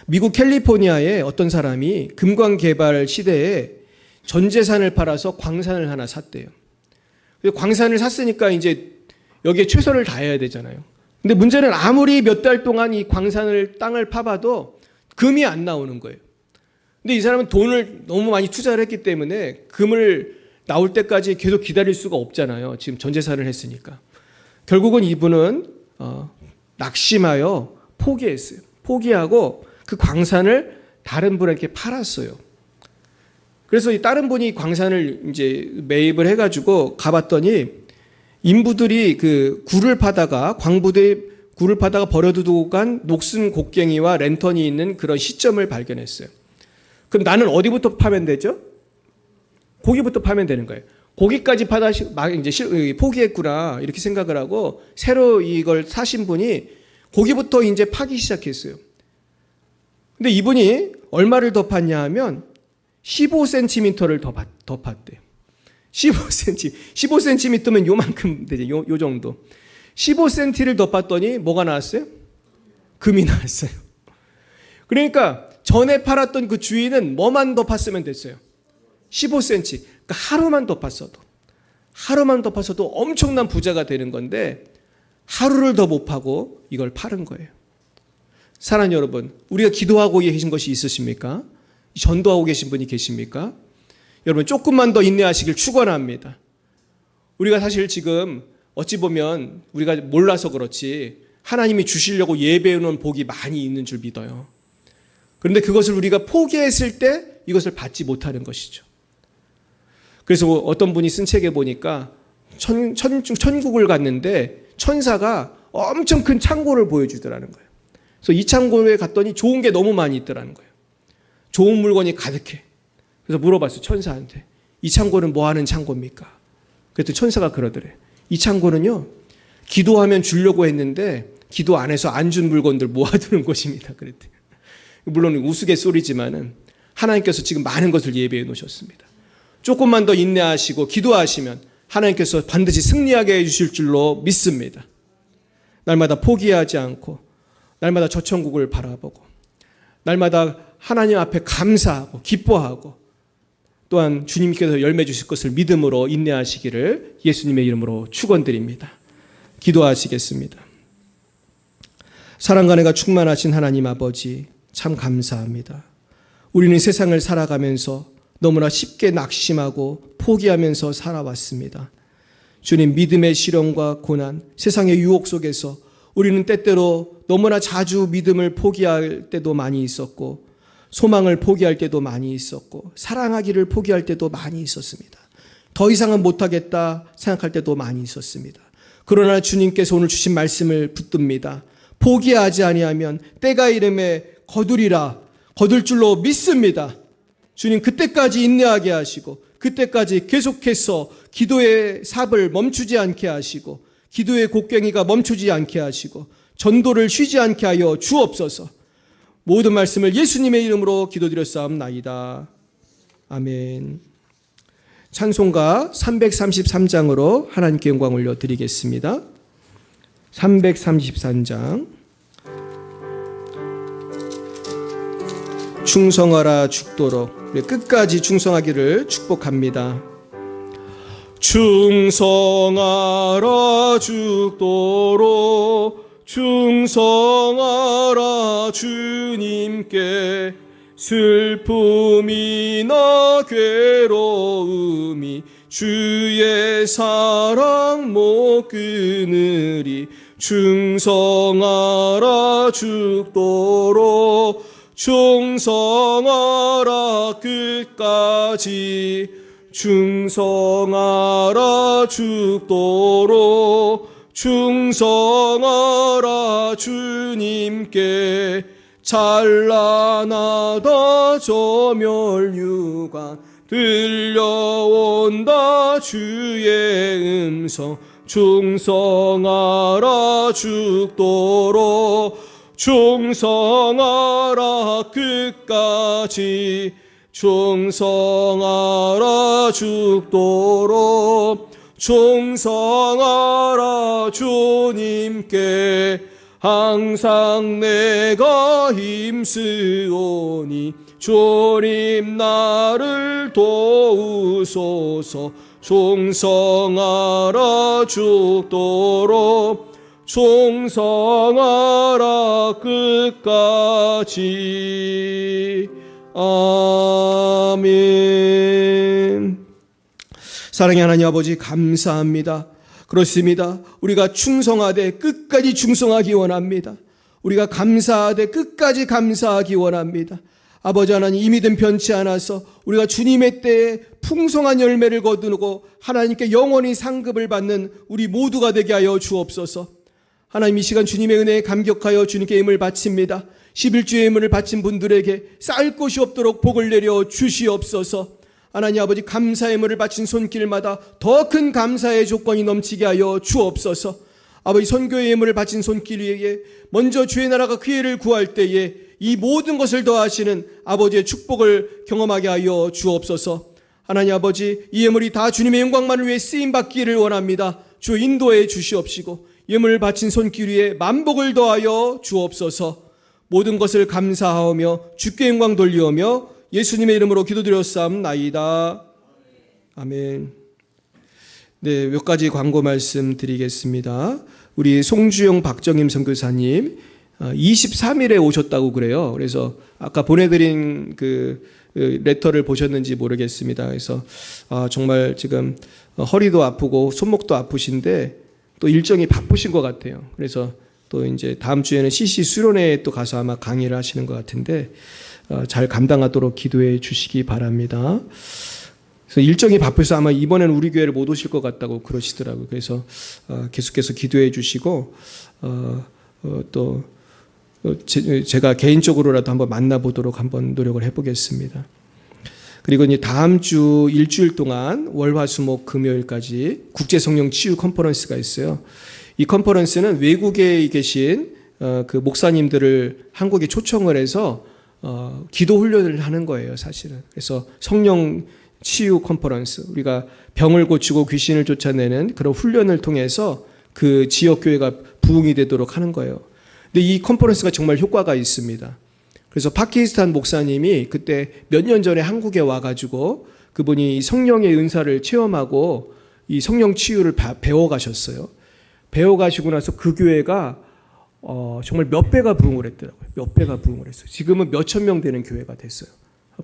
미국 캘리포니아에 어떤 사람이 금광 개발 시대에 전 재산을 팔아서 광산을 하나 샀대요. 광산을 샀으니까 이제 여기에 최선을 다해야 되잖아요. 근데 문제는 아무리 몇 달 동안 이 땅을 파봐도 금이 안 나오는 거예요. 근데 이 사람은 돈을 너무 많이 투자를 했기 때문에 금을 나올 때까지 계속 기다릴 수가 없잖아요. 지금 전 재산을 했으니까. 결국은 이분은 낙심하여 포기했어요. 포기하고 그 광산을 다른 분에게 팔았어요. 그래서 이 다른 분이 광산을 이제 매입을 해가지고 가봤더니 인부들이 그 굴을 파다가 광부들이 굴을 파다가 버려두고 간 녹슨 곡괭이와 랜턴이 있는 그런 시점을 발견했어요. 그럼 나는 어디부터 파면 되죠? 고기부터 파면 되는 거예요. 고기까지 파다 막 이제 포기했구나 이렇게 생각을 하고 새로 이걸 사신 분이 고기부터 이제 파기 시작했어요. 근데 이분이 얼마를 더 팠냐 하면 15cm를 더 팠대요. 15cm면 요만큼 되죠. 요 정도. 15cm를 더 팠더니 뭐가 나왔어요? 금이 나왔어요. 그러니까 전에 팔았던 그 주인은 뭐만 더 팠으면 됐어요? 15cm. 그러니까 하루만 더 팠어도 엄청난 부자가 되는 건데 하루를 더 못 파고 이걸 파는 거예요. 사랑하는 여러분, 우리가 기도하고 계신 것이 있으십니까? 전도하고 계신 분이 계십니까? 여러분 조금만 더 인내하시길 축원합니다. 우리가 사실 지금 어찌 보면 우리가 몰라서 그렇지 하나님이 주시려고 예배해놓은 복이 많이 있는 줄 믿어요. 그런데 그것을 우리가 포기했을 때 이것을 받지 못하는 것이죠. 그래서 어떤 분이 쓴 책에 보니까 천국을 갔는데 천사가 엄청 큰 창고를 보여주더라는 거예요. 그래서 이 창고에 갔더니 좋은 게 너무 많이 있더라는 거예요. 좋은 물건이 가득해. 그래서 물어봤어요. 천사한테. 이 창고는 뭐 하는 창고입니까? 그랬더니 천사가 그러더래. 이 창고는요. 기도하면 주려고 했는데 기도 안 해서 안 준 물건들 모아두는 곳입니다. 그랬대. 물론 우스갯소리지만은 하나님께서 지금 많은 것을 예배해 놓으셨습니다. 조금만 더 인내하시고 기도하시면 하나님께서 반드시 승리하게 해주실 줄로 믿습니다. 날마다 포기하지 않고 날마다 저 천국을 바라보고 날마다 하나님 앞에 감사하고 기뻐하고 또한 주님께서 열매 주실 것을 믿음으로 인내하시기를 예수님의 이름으로 축원드립니다. 기도하시겠습니다. 사랑과 은혜가 충만하신 하나님 아버지 참 감사합니다. 우리는 세상을 살아가면서 너무나 쉽게 낙심하고 포기하면서 살아왔습니다. 주님, 믿음의 시련과 고난, 세상의 유혹 속에서 우리는 때때로 너무나 자주 믿음을 포기할 때도 많이 있었고 소망을 포기할 때도 많이 있었고 사랑하기를 포기할 때도 많이 있었습니다. 더 이상은 못하겠다 생각할 때도 많이 있었습니다. 그러나 주님께서 오늘 주신 말씀을 붙듭니다. 포기하지 아니하면 때가 이름에 거두리라. 거둘 줄로 믿습니다. 주님 그때까지 인내하게 하시고 그때까지 계속해서 기도의 삽을 멈추지 않게 하시고 기도의 곡괭이가 멈추지 않게 하시고 전도를 쉬지 않게 하여 주옵소서. 모든 말씀을 예수님의 이름으로 기도드렸사옵나이다. 아멘. 찬송가 333장으로 하나님께 영광 올려드리겠습니다. 333장. 충성하라 죽도록. 끝까지 충성하기를 축복합니다. 충성하라 죽도록 충성하라 주님께 슬픔이나 괴로움이 주의 사랑 못 끊으리 충성하라 죽도록 충성하라 끝까지 충성하라 죽도록 충성하라 주님께 찬란하다 저멸유관 들려온다 주의 음성 충성하라 죽도록 충성하라 끝까지 충성하라 죽도록 충성하라 주님께 항상 내가 힘쓰오니 주님 나를 도우소서 충성하라 죽도록 충성하라 끝까지. 아멘. 사랑의 하나님 아버지 감사합니다. 그렇습니다. 우리가 충성하되 끝까지 충성하기 원합니다. 우리가 감사하되 끝까지 감사하기 원합니다. 아버지 하나님, 이 믿음 변치 않아서 우리가 주님의 때에 풍성한 열매를 거두고 하나님께 영원히 상급을 받는 우리 모두가 되게 하여 주옵소서. 하나님, 이 시간 주님의 은혜에 감격하여 주님께 예물을 바칩니다. 11주의 예물을 바친 분들에게 쌓을 곳이 없도록 복을 내려 주시옵소서. 하나님 아버지, 감사의 예물을 바친 손길마다 더 큰 감사의 조건이 넘치게 하여 주옵소서. 아버지, 선교의 예물을 바친 손길 위에 먼저 주의 나라가 그 일을 구할 때에 이 모든 것을 더하시는 아버지의 축복을 경험하게 하여 주옵소서. 하나님 아버지, 이 예물이 다 주님의 영광만을 위해 쓰임받기를 원합니다. 주 인도해 주시옵시고 예물을 바친 손길 위에 만복을 더하여 주옵소서. 모든 것을 감사하며 주께 영광 돌리오며 예수님의 이름으로 기도드렸사옵나이다. 아멘. 네, 몇 가지 광고 말씀 드리겠습니다. 우리 송주영 박정임 선교사님 23일에 오셨다고 그래요. 그래서 아까 보내드린 그 레터를 보셨는지 모르겠습니다. 그래서 정말 지금 허리도 아프고 손목도 아프신데 또 일정이 바쁘신 것 같아요. 그래서 또 이제 다음 주에는 CC 수련회에 또 가서 아마 강의를 하시는 것 같은데 잘 감당하도록 기도해 주시기 바랍니다. 그래서 일정이 바쁘셔서 아마 이번에는 우리 교회를 못 오실 것 같다고 그러시더라고요. 그래서 계속해서 기도해 주시고 또 제가 개인적으로라도 한번 만나보도록 한번 노력을 해보겠습니다. 그리고 이제 다음 주 일주일 동안 월화수목 금요일까지 국제성령 치유 컨퍼런스가 있어요. 이 컨퍼런스는 외국에 계신 그 목사님들을 한국에 초청을 해서 기도 훈련을 하는 거예요, 사실은. 그래서 성령 치유 컨퍼런스, 우리가 병을 고치고 귀신을 쫓아내는 그런 훈련을 통해서 그 지역 교회가 부흥이 되도록 하는 거예요. 근데 이 컨퍼런스가 정말 효과가 있습니다. 그래서 파키스탄 목사님이 그때 몇 년 전에 한국에 와가지고 그분이 성령의 은사를 체험하고 이 성령 치유를 배워가셨어요. 배워가시고 나서 그 교회가 정말 몇 배가 부흥을 했더라고요. 몇 배가 부흥을 했어요. 지금은 몇천 명 되는 교회가 됐어요.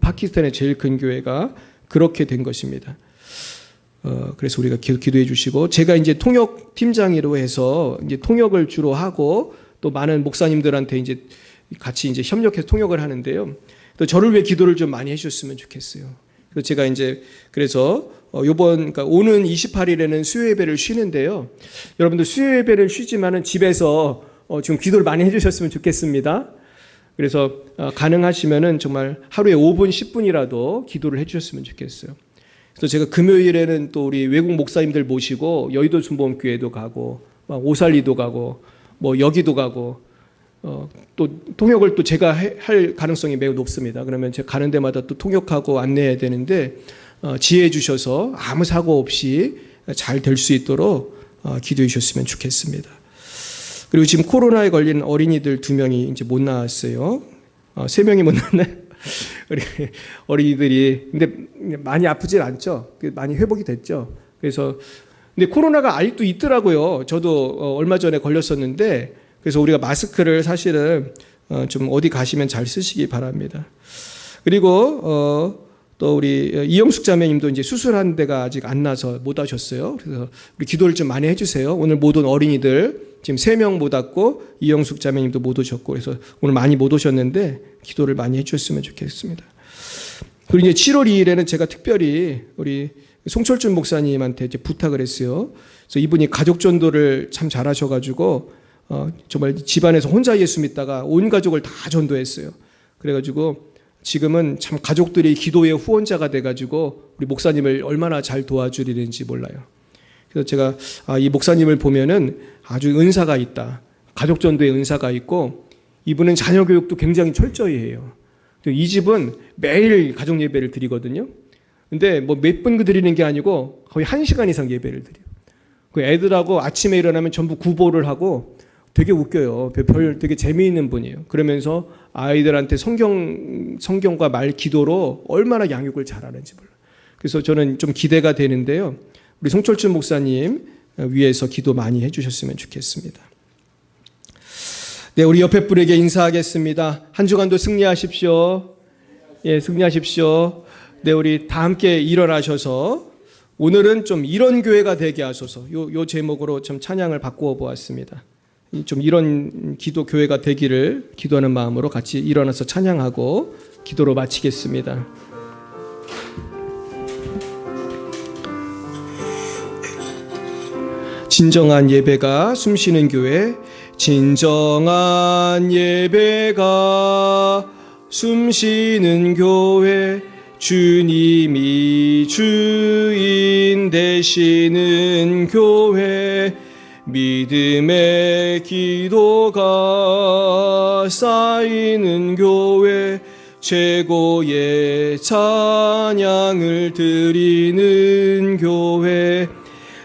파키스탄의 제일 큰 교회가 그렇게 된 것입니다. 그래서 우리가 기도해 주시고, 제가 이제 통역 팀장으로 해서 이제 통역을 주로 하고 또 많은 목사님들한테 이제 같이 이제 협력해서 통역을 하는데요. 또 저를 위해 기도를 좀 많이 해주셨으면 좋겠어요. 그래서 제가 이제 그래서 그러니까 오는 28일에는 수요 예배를 쉬는데요. 여러분들 수요 예배를 쉬지만은 집에서 좀 기도를 많이 해주셨으면 좋겠습니다. 그래서 가능하시면은 정말 하루에 5분, 10분이라도 기도를 해주셨으면 좋겠어요. 그래서 제가 금요일에는 또 우리 외국 목사님들 모시고 여의도 순복음교회도 가고, 오살리도 가고, 여기도 가고, 또 통역을 또 제가 할 가능성이 매우 높습니다. 그러면 제가 가는 데마다 또 통역하고 안내해야 되는데 지혜해 주셔서 아무 사고 없이 잘 될 수 있도록 기도해 주셨으면 좋겠습니다. 그리고 지금 코로나에 걸린 어린이들 2명이 이제 못 나왔어요. 3명이 못 나왔나요? 우리 어린이들이. 근데 많이 아프진 않죠. 많이 회복이 됐죠. 그래서 근데 코로나가 아직도 있더라고요. 저도 얼마 전에 걸렸었는데, 그래서 우리가 마스크를 사실은 좀 어디 가시면 잘 쓰시기 바랍니다. 그리고 또 우리 이영숙 자매님도 이제 수술한 데가 아직 안 나서 못 하셨어요. 그래서 우리 기도를 좀 많이 해주세요. 오늘 모든 어린이들 지금 3명 못 왔고 이영숙 자매님도 못 오셨고 그래서 오늘 많이 못 오셨는데 기도를 많이 해주셨으면 좋겠습니다. 그리고 이제 7월 2일에는 제가 특별히 우리 송철준 목사님한테 이제 부탁을 했어요. 그래서 이분이 가족 전도를 참 잘하셔가지고 정말 집안에서 혼자 예수 믿다가 온 가족을 다 전도했어요. 그래가지고 지금은 참 가족들이 기도의 후원자가 돼가지고 우리 목사님을 얼마나 잘 도와주리는지 몰라요. 그래서 제가 이 목사님을 보면은 아주 은사가 있다. 가족 전도에 은사가 있고 이분은 자녀 교육도 굉장히 철저히 해요. 이 집은 매일 가족 예배를 드리거든요. 근데 뭐 몇 분 드리는 게 아니고 거의 1시간 이상 예배를 드려요. 그 애들하고 아침에 일어나면 전부 구보를 하고 되게 웃겨요. 되게 재미있는 분이에요. 그러면서 아이들한테 성경과 말 기도로 얼마나 양육을 잘하는지 몰라요. 그래서 저는 좀 기대가 되는데요. 우리 송철준 목사님 위해서 기도 많이 해주셨으면 좋겠습니다. 네, 우리 옆에 분에게 인사하겠습니다. 한 주간도 승리하십시오. 예, 승리하십시오. 네, 우리 다 함께 일어나셔서 오늘은 좀 이런 교회가 되게 하소서. 요 제목으로 좀 찬양을 바꾸어 보았습니다. 좀 이런 기도 교회가 되기를 기도하는 마음으로 같이 일어나서 찬양하고 기도로 마치겠습니다. 진정한 예배가 숨쉬는 교회, 진정한 예배가 숨쉬는 교회, 주님이 주인 되시는 교회, 믿음의 기도가 쌓이는 교회, 최고의 찬양을 드리는 교회,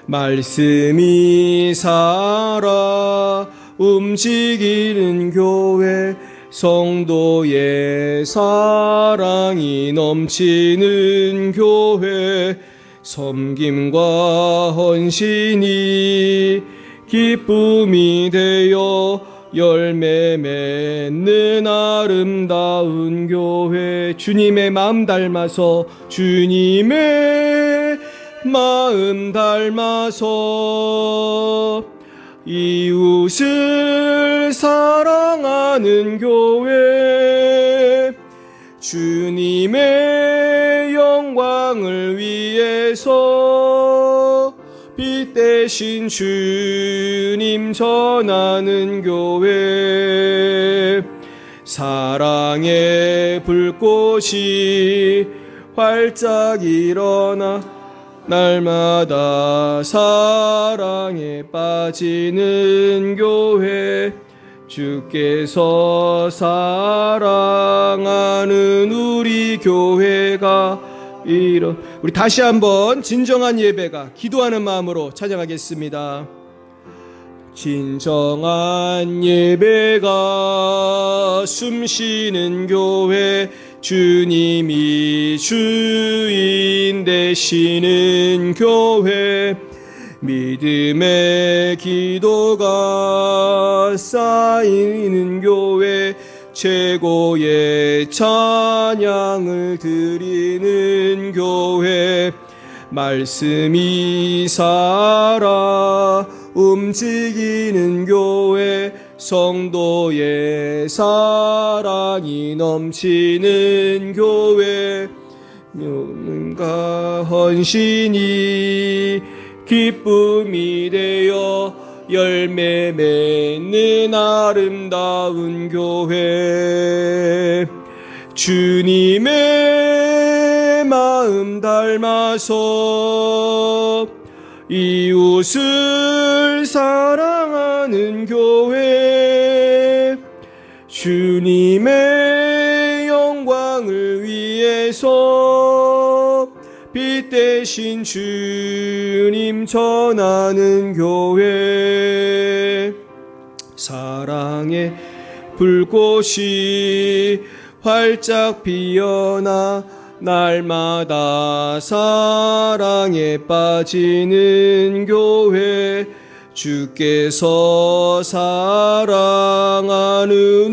말씀이 살아 움직이는 교회, 성도의 사랑이 넘치는 교회, 섬김과 헌신이 기쁨이 되어 열매 맺는 아름다운 교회, 주님의 마음 닮아서 주님의 마음 닮아서 이웃을 사랑하는 교회, 주님의 영광을 위해서 빛 대신 주님 전하는 교회, 사랑의 불꽃이 활짝 일어나 날마다 사랑에 빠지는 교회, 주께서 사랑하는 우리 교회가 우리 다시 한번 진정한 예배가 기도하는 마음으로 찬양하겠습니다. 진정한 예배가 숨쉬는 교회, 주님이 주인 되시는 교회, 믿음의 기도가 쌓이는 교회, 최고의 찬양을 드리는 교회, 말씀이 살아 움직이는 교회, 성도의 사랑이 넘치는 교회, 믿음과 헌신이 기쁨이 되어 열매 맺는 아름다운 교회, 주님의 마음 닮아서 이웃을 사랑하는 교회, 주님의 영광을 위해서 빛 대신 주님 전하는 교회, 사랑의 불꽃이 활짝 피어나 날마다 사랑에 빠지는 교회, 주께서 사랑하는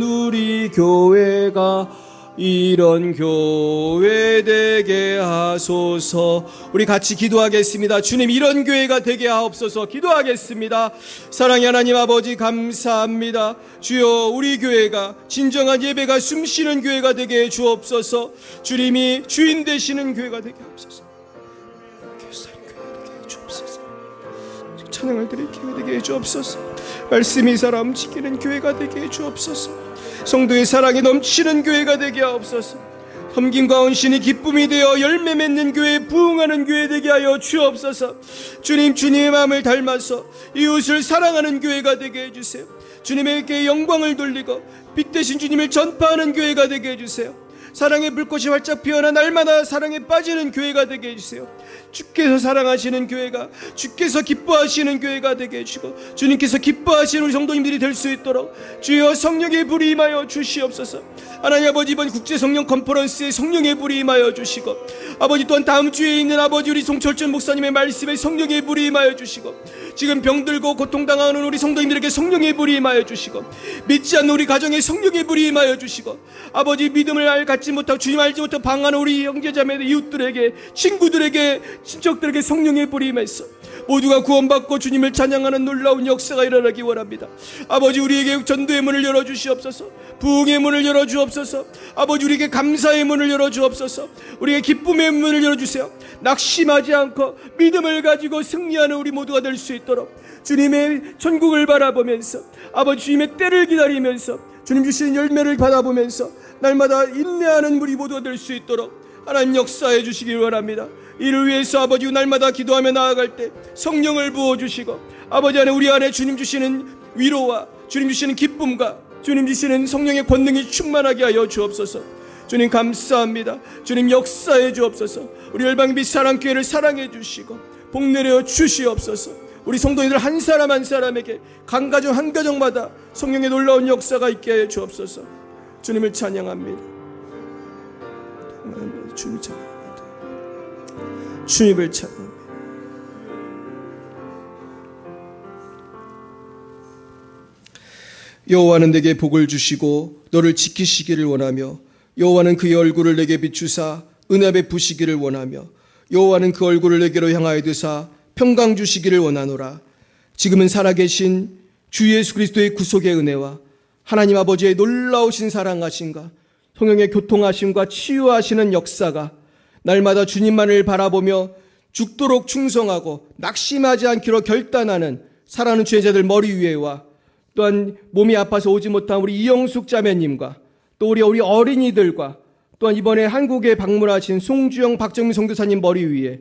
우리 교회가 이런 교회 되게 하소서. 우리 같이 기도하겠습니다. 주님, 이런 교회가 되게 하옵소서. 기도하겠습니다. 사랑의 하나님 아버지, 감사합니다. 주여, 우리 교회가 진정한 예배가 숨쉬는 교회가 되게 해 주옵소서. 주님이 주인 되시는 교회가 되게 하옵소서. 찬양을 드릴 교회 되게 해 주옵소서. 말씀이 살아 움직이는 교회가 되게 해 주옵소서. 성도의 사랑이 넘치는 교회가 되게 하옵소서. 섬김과 헌신이 기쁨이 되어 열매 맺는 교회, 부흥하는 교회 되게 하여 주옵소서. 주님, 주님의 마음을 닮아서 이웃을 사랑하는 교회가 되게 해주세요. 주님에게 영광을 돌리고 빛 대신 주님을 전파하는 교회가 되게 해주세요. 사랑의 불꽃이 활짝 피어나 날마다 사랑에 빠지는 교회가 되게 해주세요. 주께서 사랑하시는 교회가, 주께서 기뻐하시는 교회가 되게 해주시고, 주님께서 기뻐하시는 우리 성도님들이 될 수 있도록 주여 성령의 불이 임하여 주시옵소서. 하나님 아버지, 이번 국제성령 컨퍼런스에 성령의 불이 임하여 주시고, 아버지 또한 다음 주에 있는 아버지 우리 송철준 목사님의 말씀에 성령의 불이 임하여 주시고, 지금 병들고 고통당하는 우리 성도님들에게 성령의 불이 임하여 주시고, 믿지 않는 우리 가정에 성령의 불이 임하여 주시고, 아버지 믿음을 갖지 못하고 주님 알지 못하고 방황하는 우리 형제자매 이웃들에게, 친구들에게, 친척들에게 성령의 불이 임해서 모두가 구원받고 주님을 찬양하는 놀라운 역사가 일어나기 원합니다. 아버지, 우리에게 전도의 문을 열어주시옵소서. 부흥의 문을 열어주옵소서. 아버지, 우리에게 감사의 문을 열어주옵소서. 우리에게 기쁨의 문을 열어주세요. 낙심하지 않고 믿음을 가지고 승리하는 우리 모두가 될 수 있도록 주님의 천국을 바라보면서, 아버지 주님의 때를 기다리면서, 주님 주시는 열매를 받아보면서 날마다 인내하는 우리 모두가 될 수 있도록 하나님 역사해 주시기 원합니다. 이를 위해서 아버지 날마다 기도하며 나아갈 때 성령을 부어주시고, 아버지 안에 우리 안에 주님 주시는 위로와 주님 주시는 기쁨과 주님 주시는 성령의 권능이 충만하게 하여 주옵소서. 주님 감사합니다. 주님 역사해 주옵소서. 우리 열방비 사랑교회를 사랑해 주시고 복 내려 주시옵소서. 우리 성도님들 한 사람 한 사람에게 한 가정 한 가정마다 성령의 놀라운 역사가 있게 하여 주옵소서. 주님을 찬양합니다. 주님을 찬양합니다. 주님을 찬양합니다. 여호와는 내게 복을 주시고 너를 지키시기를 원하며, 여호와는 그의 얼굴을 내게 비추사 은혜 베푸시기를 원하며, 여호와는 그 얼굴을 내게로 향하여 드사 평강 주시기를 원하노라. 지금은 살아계신 주 예수 그리스도의 구속의 은혜와 하나님 아버지의 놀라우신 사랑하심과 성령의 교통하심과 치유하시는 역사가 날마다 주님만을 바라보며 죽도록 충성하고 낙심하지 않기로 결단하는 사랑하는 죄자들 머리 위에와, 또한 몸이 아파서 오지 못한 우리 이영숙 자매님과 또 우리 어린이들과, 또한 이번에 한국에 방문하신 송주영 박정민 선교사님 머리 위에,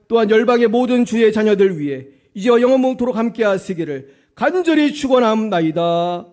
또한 열방의 모든 주의 자녀들 위에 이제와 영원토록 함께 하시기를 간절히 축원합나이다.